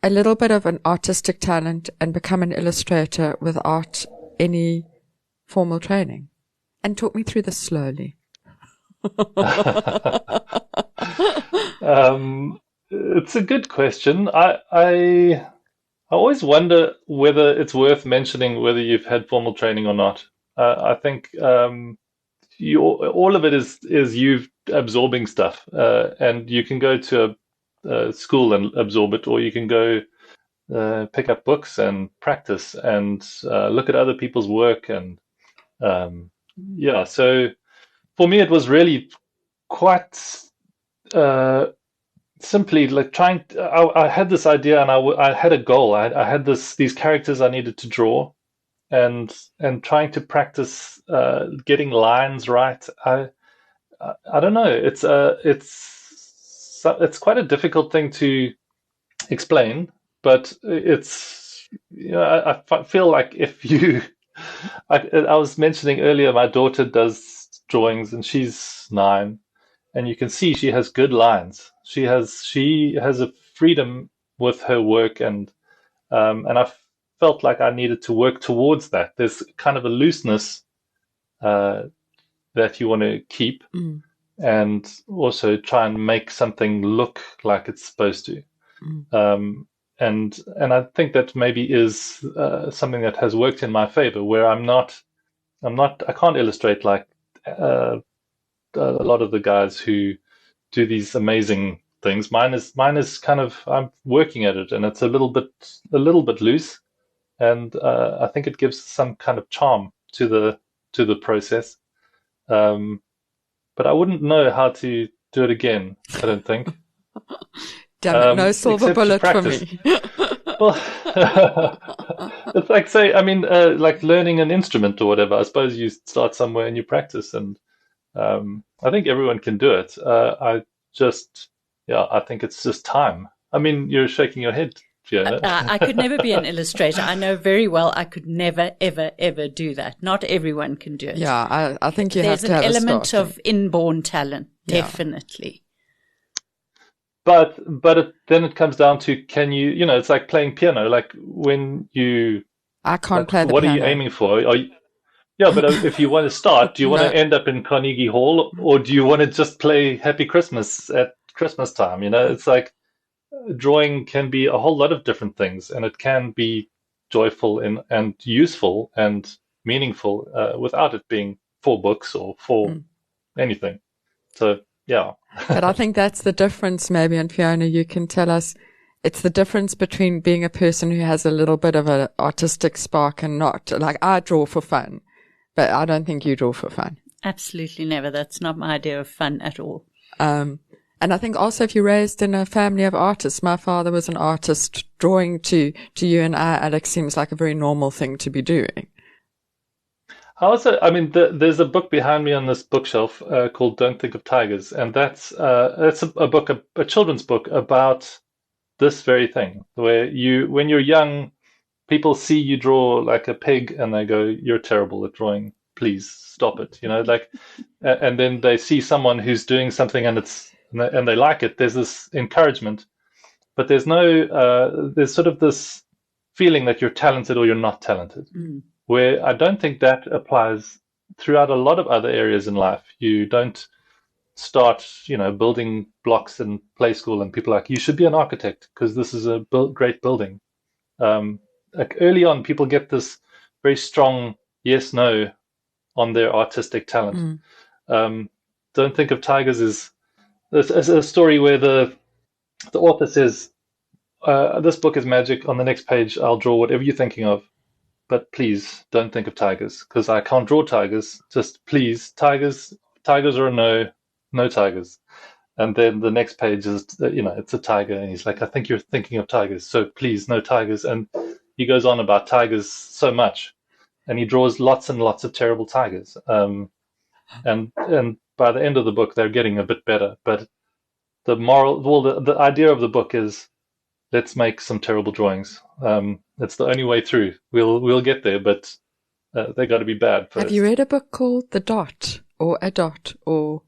a little bit of an artistic talent and become an illustrator without any formal training? And talk me through this slowly. It's a good question. I always wonder whether it's worth mentioning whether you've had formal training or not. I think all of it is you absorbing stuff, and you can go to a school and absorb it, or you can go pick up books and practice and look at other people's work. And so for me it was really quite simply like trying. I had this idea, and I had a goal. I had these characters I needed to draw, and trying to practice getting lines right. I don't know. It's quite a difficult thing to explain, but it's I feel like if you. I was mentioning earlier, my daughter does drawings, and she's 9. And you can see she has good lines. She has a freedom with her work, and I felt like I needed to work towards that. There's kind of a looseness that you want to keep, and also try and make something look like it's supposed to. And I think that maybe is something that has worked in my favor, where I can't illustrate like a lot of the guys who do these amazing things. Mine is kind of, I'm working at it, and it's a little bit loose, and I think it gives some kind of charm to the process. But I wouldn't know how to do it again, I don't think. Damn it, no silver bullet for me. Well, it's like, say, I mean, like learning an instrument or whatever. I suppose you start somewhere and you practice, and I think everyone can do it. I think it's just time. I mean, you're shaking your head, Fiona. I could never be an illustrator. I know very well I could never, ever, ever do that. Not everyone can do it. Yeah, I think you have to have There's an element start. of inborn talent, definitely. But then it comes down to, can you, it's like playing piano. Like when you... I can't play the what piano. What are you aiming for? But if you want to start, do you want to end up in Carnegie Hall, or do you want to just play Happy Christmas at Christmas time? It's like drawing can be a whole lot of different things, and it can be joyful and useful and meaningful without it being for books or for anything. So, yeah. But I think that's the difference, maybe, and Fiona, you can tell us. It's the difference between being a person who has a little bit of an artistic spark and not. Like, I draw for fun, but I don't think you draw for fun. Absolutely never. That's not my idea of fun at all. And I think also if you're raised in a family of artists, my father was an artist, drawing to you and I, Alex, seems like a very normal thing to be doing. There's a book behind me on this bookshelf called Don't Think of Tigers, and that's a book, a children's book about this very thing, where when you're young, people see you draw like a pig and they go, "You're terrible at drawing, please stop it," and then they see someone who's doing something and they like it. There's this encouragement, but there's sort of this feeling that you're talented or you're not talented. Where I don't think that applies throughout a lot of other areas in life. You don't start, building blocks in play school and people are like, you should be an architect because this is a great building. Like early on, people get this very strong yes, no on their artistic talent. Don't Think of Tigers is a story where the author says, this book is magic. On the next page, I'll draw whatever you're thinking of. But please don't think of tigers, because I can't draw tigers. Just please, tigers are no tigers. And then the next page is, it's a tiger. And he's like, I think you're thinking of tigers. So please, no tigers. And he goes on about tigers so much. And he draws lots and lots of terrible tigers. And by the end of the book, they're getting a bit better. But the idea of the book is, let's make some terrible drawings. It's the only way through. We'll get there, but they got to be bad first. Have you read a book called The Dot, or A Dot, or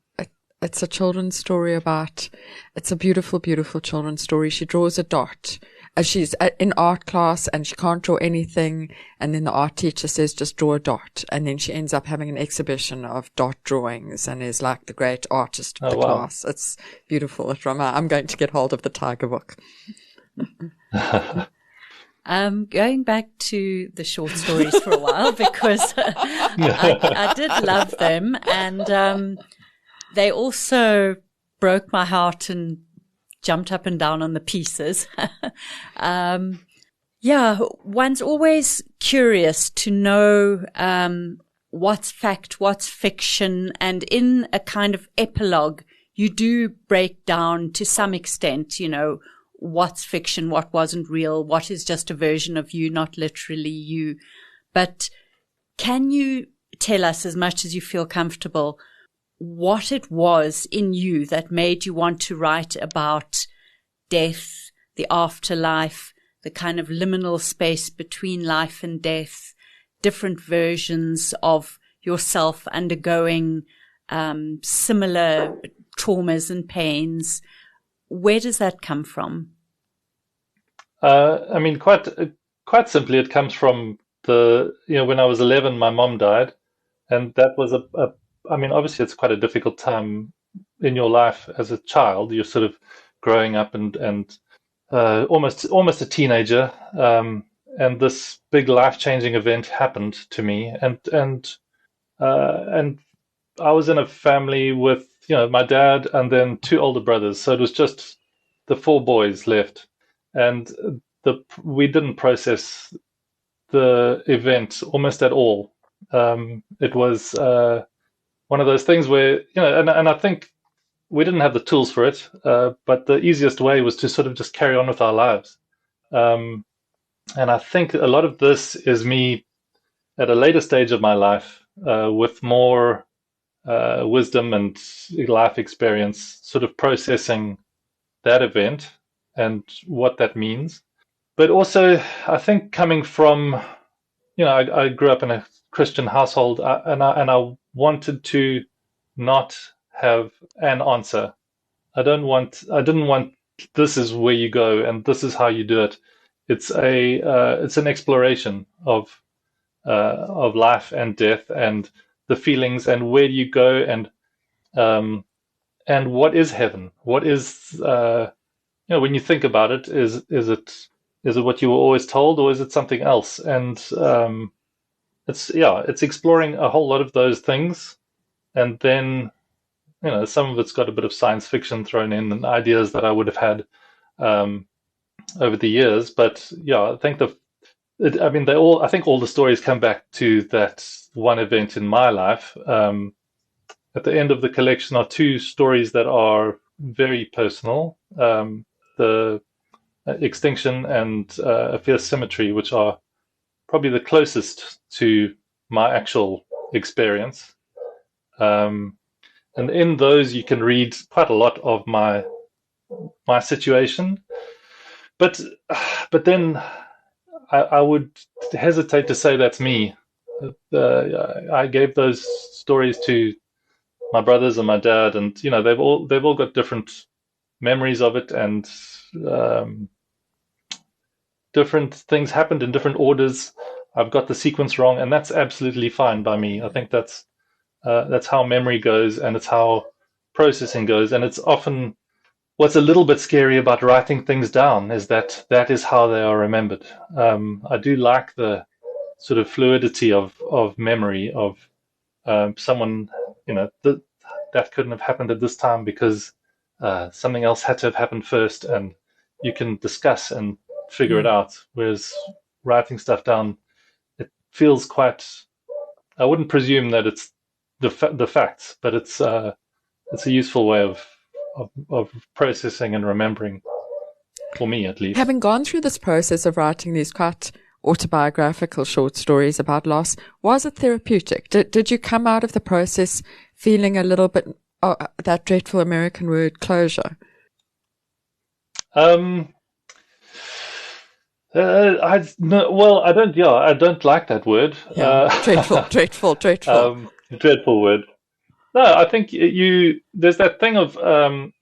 it's a children's story about? It's a beautiful, beautiful children's story. She draws a dot. She's in art class and she can't draw anything, and then the art teacher says, just draw a dot, and then she ends up having an exhibition of dot drawings and is like the great artist of the class. It's beautiful. I'm going to get hold of the tiger book. Going back to the short stories for a while, because I did love them, and they also broke my heart and jumped up and down on the pieces. One's always curious to know what's fact, what's fiction, and in a kind of epilogue, you do break down to some extent, what's fiction, what wasn't real, what is just a version of you, not literally you. But can you tell us, as much as you feel comfortable, what it was in you that made you want to write about death, the afterlife, the kind of liminal space between life and death, different versions of yourself undergoing similar traumas and pains? Where does that come from? I mean, quite simply, it comes from when I was 11, my mom died, and that was I mean, obviously, it's quite a difficult time in your life as a child. You're sort of growing up and almost a teenager, and this big life-changing event happened to me, and I was in a family with my dad and then two older brothers, so it was just the four boys left, and we didn't process the event almost at all. It was one of those things where and I think we didn't have the tools for it, but the easiest way was to sort of just carry on with our lives. Um, and I think a lot of this is me at a later stage of my life, with more wisdom and life experience, sort of processing that event and what that means. But also, I think coming from, I grew up in a Christian household, and I wanted to not have an answer. I didn't want this is where you go and this is how you do it. It's an exploration of life and death and the feelings and where do you go um, and what is heaven? What is when you think about it, is it what you were always told, or is it something else? And it's exploring a whole lot of those things, and then some of it's got a bit of science fiction thrown in and ideas that I would have had um, over the years. But yeah, I think I think all the stories come back to that one event in my life. At the end of the collection are two stories that are very personal: the extinction and a fierce symmetry, which are probably the closest to my actual experience. And in those, you can read quite a lot of my situation, but then I would hesitate to say that's me. I gave those stories to my brothers and my dad, and they've all got different memories of it, and different things happened in different orders. I've got the sequence wrong, and that's absolutely fine by me. I think that's how memory goes, and it's how processing goes, and it's often what's a little bit scary about writing things down is that is how they are remembered. I do like the sort of fluidity of memory of someone, that couldn't have happened at this time because something else had to have happened first, and you can discuss and figure it out. Whereas writing stuff down, it feels quite. I wouldn't presume that it's the facts, but it's a useful way of processing and remembering, for me at least. Having gone through this process of writing these quite autobiographical short stories about loss, was it therapeutic? Did you come out of the process feeling a little bit, that dreadful American word, closure? I don't. Yeah, I don't like that word. Yeah, dreadful. Dreadful word. No, I think there's that thing of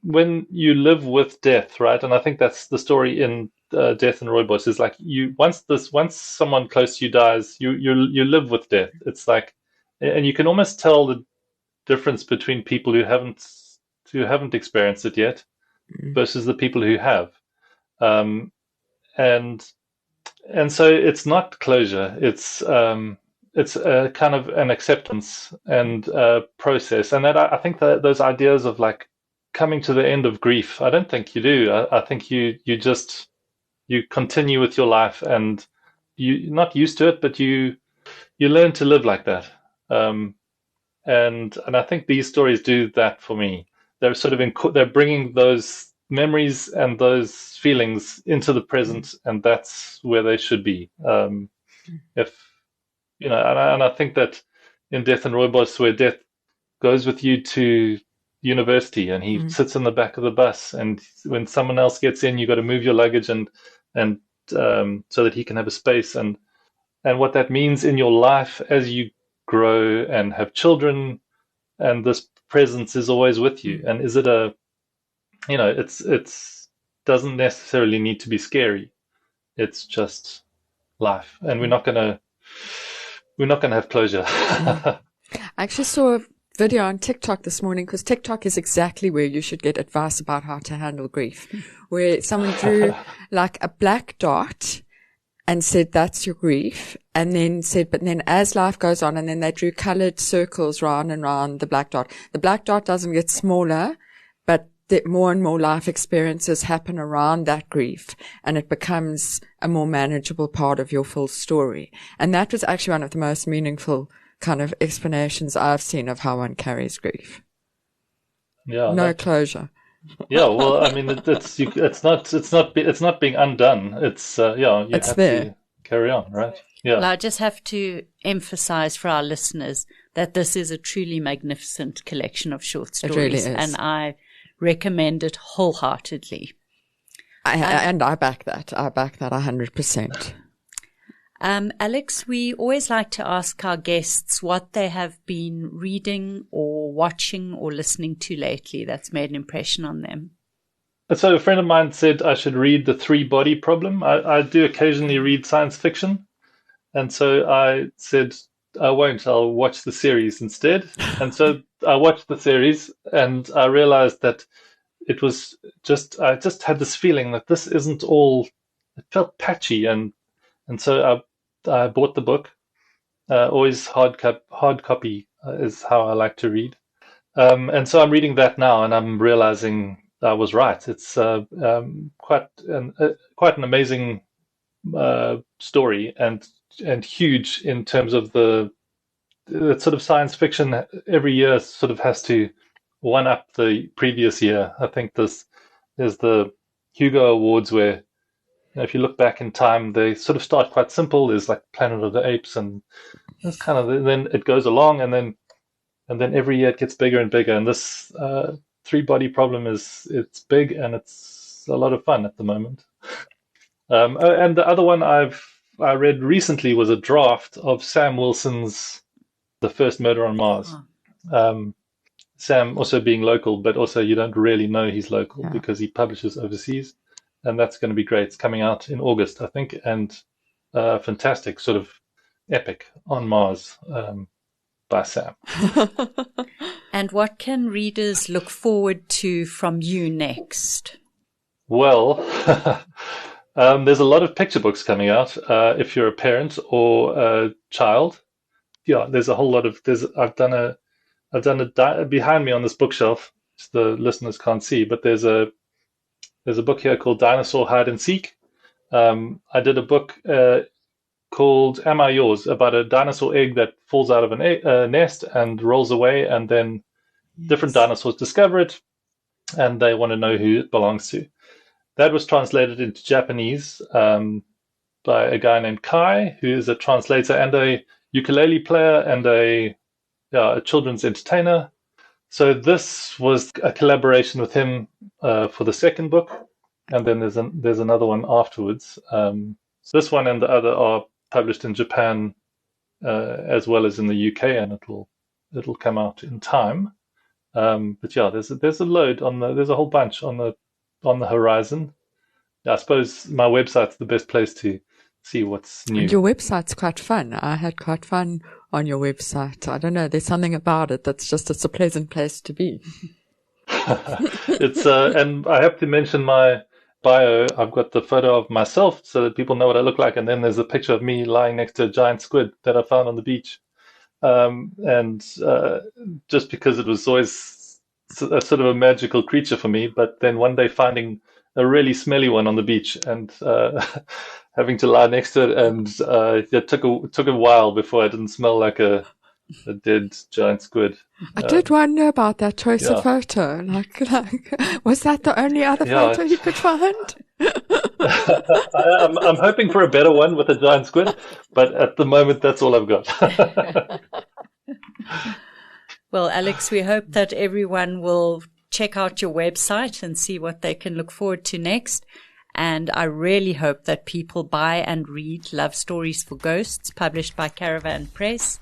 when you live with death, right? And I think that's the story in Death and Rooibos is like once someone close to you dies, you live with death. It's like, and you can almost tell the difference between people who haven't experienced it yet versus the people who have, and so it's not closure. It's a kind of an acceptance and process, and that I think that those ideas of like coming to the end of grief, I don't think you do. I think you continue with your life, and you're not used to it, but you learn to live like that. And I think these stories do that for me. They're sort of they're bringing those memories and those feelings into the present, and that's where they should be. And I think that in Death and Rooibos, where death goes with you to university, and he sits in the back of the bus, and when someone else gets in, you got to move your luggage and so that he can have a space, and what that means in your life as you grow and have children, and this presence is always with you. And is it it's doesn't necessarily need to be scary. it's just life, and we're not gonna have closure. I actually saw a video on TikTok this morning, because TikTok is exactly where you should get advice about how to handle grief, where someone drew like a black dot and said, that's your grief. And then said, but then as life goes on, and then they drew colored circles round and round the black dot. The black dot doesn't get smaller, but that more and more life experiences happen around that grief, and it becomes a more manageable part of your full story. And that was actually one of the most meaningful kind of explanations I've seen of how one carries grief. Yeah. No closure. Yeah. Well, I mean, it's not being undone. It's have to carry on, right? Yeah. Well, I just have to emphasize for our listeners that this is a truly magnificent collection of short stories. It really is. And I recommend it wholeheartedly. I back that. I back that 100%. Alex, we always like to ask our guests what they have been reading or watching or listening to lately that's made an impression on them. So a friend of mine said I should read The Three-Body Problem. I do occasionally read science fiction. And so I said, I won't. I'll watch the series instead. And so I watched the series, and I realized that it was I just had this feeling that this isn't all, it felt patchy. And so I bought the book. Always hard copy is how I like to read. And so I'm reading that now, and I'm realizing I was right. It's quite an amazing story, and huge in terms of the sort of science fiction every year sort of has to one up the previous year. I think there's the Hugo Awards where, if you look back in time, they sort of start quite simple. There's like Planet of the Apes, and it's kind of, then it goes along, and then every year it gets bigger and bigger. And this Three-Body Problem it's big, and it's a lot of fun at the moment. And the other one I read recently was a draft of Sam Wilson's The First Murder on Mars. Sam also being local, but also you don't really know he's local because he publishes overseas. And that's going to be great. It's coming out in August, I think, and fantastic, sort of epic on Mars by Sam. And what can readers look forward to from you next? Well, there's a lot of picture books coming out if you're a parent or a child. Yeah, there's a whole lot of I've done a behind me on this bookshelf, which the listeners can't see, but there's a book here called Dinosaur Hide and Seek. I did a book called Am I Yours, about a dinosaur egg that falls out of a nest and rolls away, and then different dinosaurs discover it, and they want to know who it belongs to. That was translated into Japanese by a guy named Kai, who is a translator and a ukulele player and a children's entertainer. So this was a collaboration with him for the second book, and then there's another one afterwards. So this one and the other are published in Japan as well as in the UK, and it'll come out in time. But yeah, there's a load there's a whole bunch on the horizon. I suppose my website's the best place to see what's new. And your website's quite fun. I had quite fun on your website. I don't know, there's something about it that's just, it's a pleasant place to be. It's and I have to mention my bio. I've got the photo of myself so that people know what I look like, and then there's a picture of me lying next to a giant squid that I found on the beach. And just because it was always a sort of a magical creature for me, but then one day finding a really smelly one on the beach and having to lie next to it, and it took a while before I didn't smell like a dead giant squid. I did wonder about that choice of photo. Like, was that the only other photo you could find? I'm hoping for a better one with a giant squid, but at the moment, that's all I've got. Well, Alex, we hope that everyone will check out your website and see what they can look forward to next. And I really hope that people buy and read Love Stories for Ghosts, published by Caravan Press.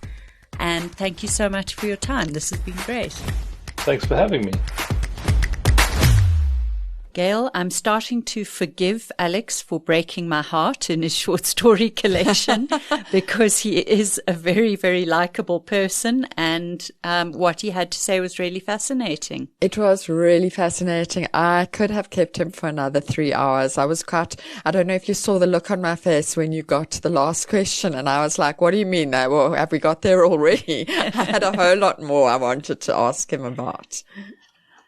And thank you so much for your time. This has been great. Thanks for having me. Gail, I'm starting to forgive Alex for breaking my heart in his short story collection because he is a very, very likable person, and what he had to say was really fascinating. It was really fascinating. I could have kept him for another 3 hours. I don't know if you saw the look on my face when you got to the last question, and I was like, what do you mean? Well, have we got there already? I had a whole lot more I wanted to ask him about.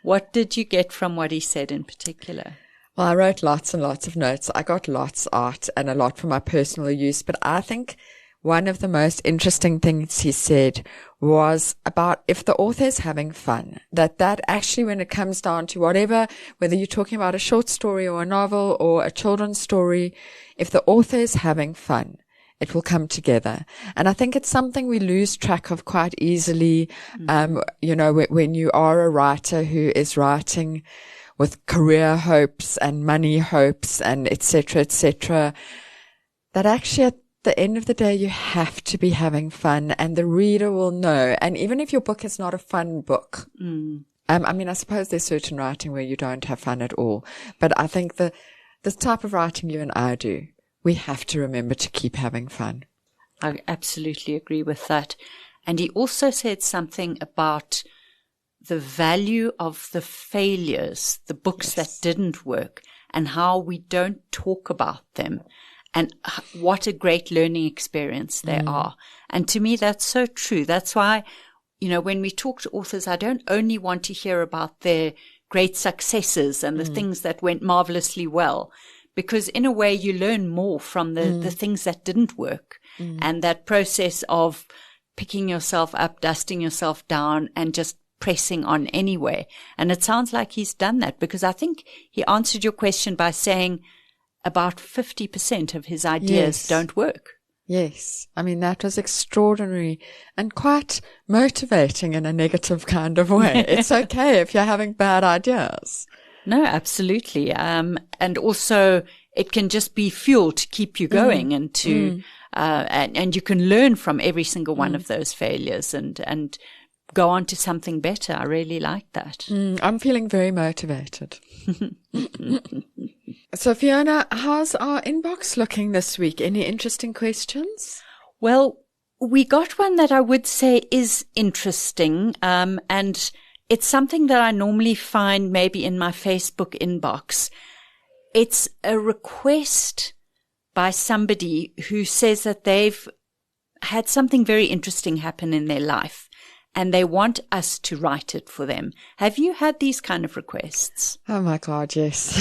What did you get from what he said in particular? Well, I wrote lots and lots of notes. I got lots out and a lot for my personal use, but I think one of the most interesting things he said was about if the author is having fun, that actually when it comes down to whether you're talking about a short story or a novel or a children's story, if the author is having fun, it will come together. And I think it's something we lose track of quite easily. When you are a writer who is writing with career hopes and money hopes and et cetera, that actually at the end of the day, you have to be having fun and the reader will know. And even if your book is not a fun book, I suppose there's certain writing where you don't have fun at all. But I think the type of writing you and I do, we have to remember to keep having fun. I absolutely agree with that. And he also said something about the value of the failures, the books that didn't work, and how we don't talk about them, and what a great learning experience they are. And to me, that's so true. That's why, when we talk to authors, I don't only want to hear about their great successes and the things that went marvelously well, because in a way you learn more from the things that didn't work, and that process of picking yourself up, dusting yourself down, and just pressing on anyway. And it sounds like he's done that, because I think he answered your question by saying about 50% of his ideas don't work. Yes. I mean, that was extraordinary and quite motivating in a negative kind of way. It's okay if you're having bad ideas. No, absolutely. And also it can just be fuel to keep you going and to, and you can learn from every single one of those failures and go on to something better. I really like that. I'm feeling very motivated. So Fiona, how's our inbox looking this week? Any interesting questions? Well, we got one that I would say is interesting, and it's something that I normally find maybe in my Facebook inbox. It's a request by somebody who says that they've had something very interesting happen in their life and they want us to write it for them. Have you had these kind of requests? Oh my God, yes.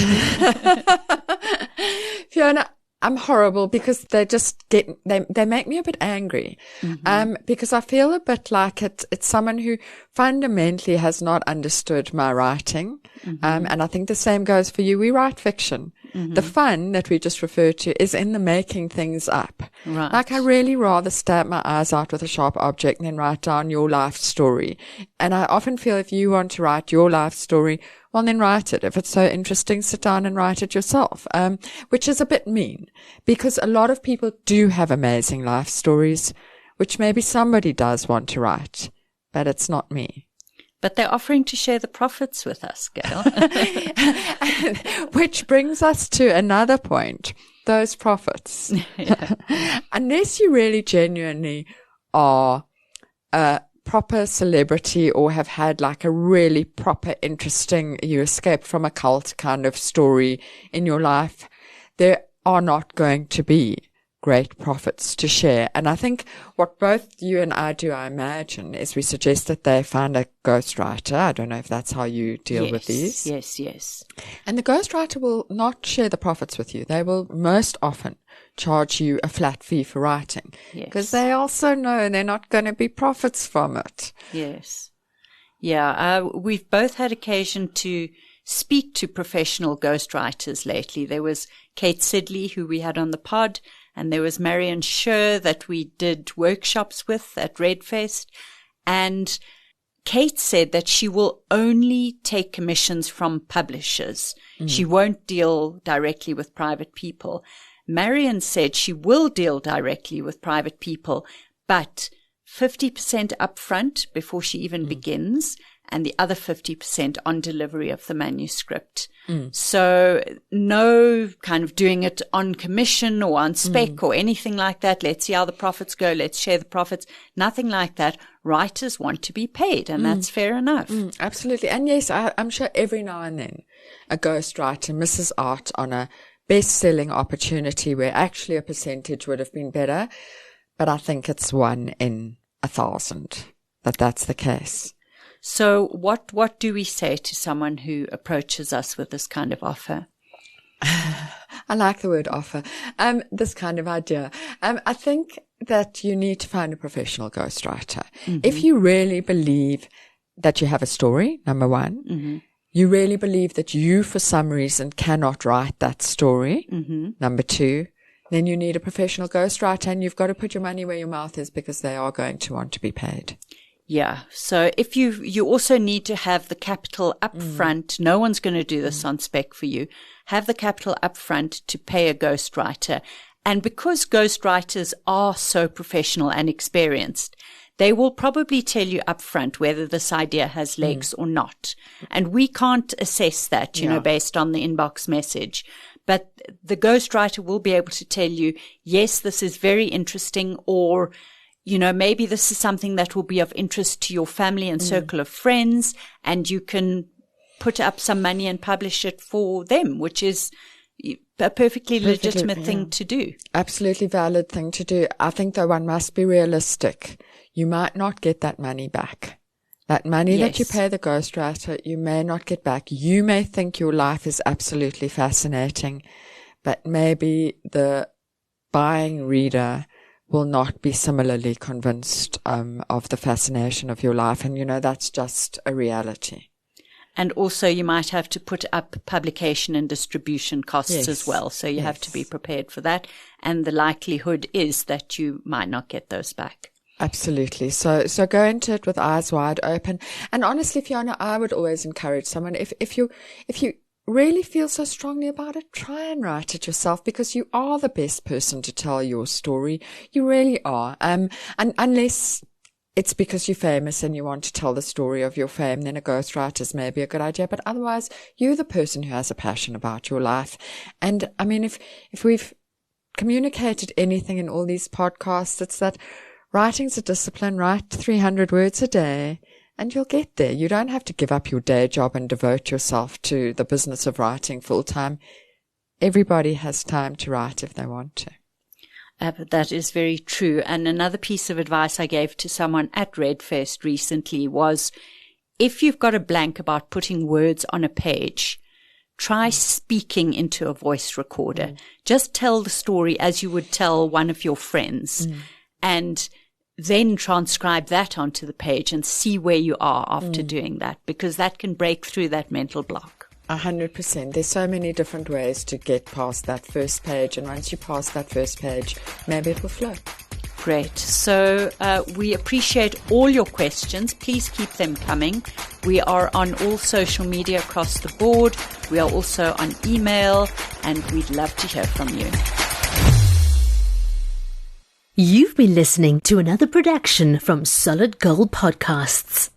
Fiona, I'm horrible because they just they make me a bit angry. Because I feel a bit like it's someone who fundamentally has not understood my writing. And I think the same goes for you. We write fiction. The fun that we just refer to is in the making things up. Right. Like I really rather stab my eyes out with a sharp object than write down your life story. And I often feel if you want to write your life story, well, then write it. If it's so interesting, sit down and write it yourself, which is a bit mean because a lot of people do have amazing life stories, which maybe somebody does want to write, but it's not me. But they're offering to share the profits with us, Gail. Which brings us to another point, those profits. Unless you really genuinely are a proper celebrity or have had like a really proper interesting, you escaped from a cult kind of story in your life, there are not going to be great profits to share. And I think what both you and I do, I imagine, is we suggest that they find a ghostwriter. I don't know if that's how you deal with these. Yes. And the ghostwriter will not share the profits with you. They will most often charge you a flat fee for writing because they also know they're not going to be profits from it. Yes. Yeah. We've both had occasion to speak to professional ghostwriters lately. There was Kate Sidley, who we had on the pod, and there was Marion Scher that we did workshops with at Redfest. And Kate said that she will only take commissions from publishers. She won't deal directly with private people. Marion said she will deal directly with private people, but 50% upfront before she even begins, and the other 50% on delivery of the manuscript. So no kind of doing it on commission or on spec or anything like that. Let's see how the profits go. Let's share the profits. Nothing like that. Writers want to be paid, and that's fair enough. Absolutely. And yes, I'm sure every now and then a ghostwriter misses out on a best-selling opportunity where actually a percentage would have been better. But I think it's 1 in 1,000 that's the case. So what do we say to someone who approaches us with this kind of offer? I like the word offer. This kind of idea. I think that you need to find a professional ghostwriter. If you really believe that you have a story, number one, you really believe that you, for some reason, cannot write that story, number two, then you need a professional ghostwriter, and you've got to put your money where your mouth is, because they are going to want to be paid. Yeah. So if you also need to have the capital up front. No one's going to do this on spec for you. Have the capital up front to pay a ghostwriter. And because ghostwriters are so professional and experienced, they will probably tell you up front whether this idea has legs or not. And we can't assess that, you know, based on the inbox message. But the ghostwriter will be able to tell you, yes, this is very interesting, or, you know, maybe this is something that will be of interest to your family and circle of friends, and you can put up some money and publish it for them, which is a perfectly legitimate thing to do. Absolutely valid thing to do. I think, though, one must be realistic. You might not get that money back. That money that you pay the ghostwriter, you may not get back. You may think your life is absolutely fascinating, but maybe the buying reader will not be similarly convinced of the fascination of your life. And, you know, that's just a reality. And also you might have to put up publication and distribution costs as well. So you have to be prepared for that. And the likelihood is that you might not get those back. Absolutely. So go into it with eyes wide open. And honestly, Fiona, I would always encourage someone, if you really feel so strongly about it, try and write it yourself, because you are the best person to tell your story. You really are. And unless it's because you're famous and you want to tell the story of your fame, then a ghostwriter is maybe a good idea. But otherwise, you're the person who has a passion about your life. And I mean, if we've communicated anything in all these podcasts, it's that writing's a discipline. Write 300 words a day and you'll get there. You don't have to give up your day job and devote yourself to the business of writing full time. Everybody has time to write if they want to. That is very true. And another piece of advice I gave to someone at Redfest recently was, if you've got a blank about putting words on a page, try speaking into a voice recorder. Just tell the story as you would tell one of your friends, and then transcribe that onto the page and see where you are after doing that, because that can break through that mental block. 100%. There's so many different ways to get past that first page, and once you pass that first page, maybe it will flow. Great. So we appreciate all your questions. Please keep them coming. We are on all social media across the board. We are also on email, and we'd love to hear from you. You've been listening to another production from Solid Gold Podcasts.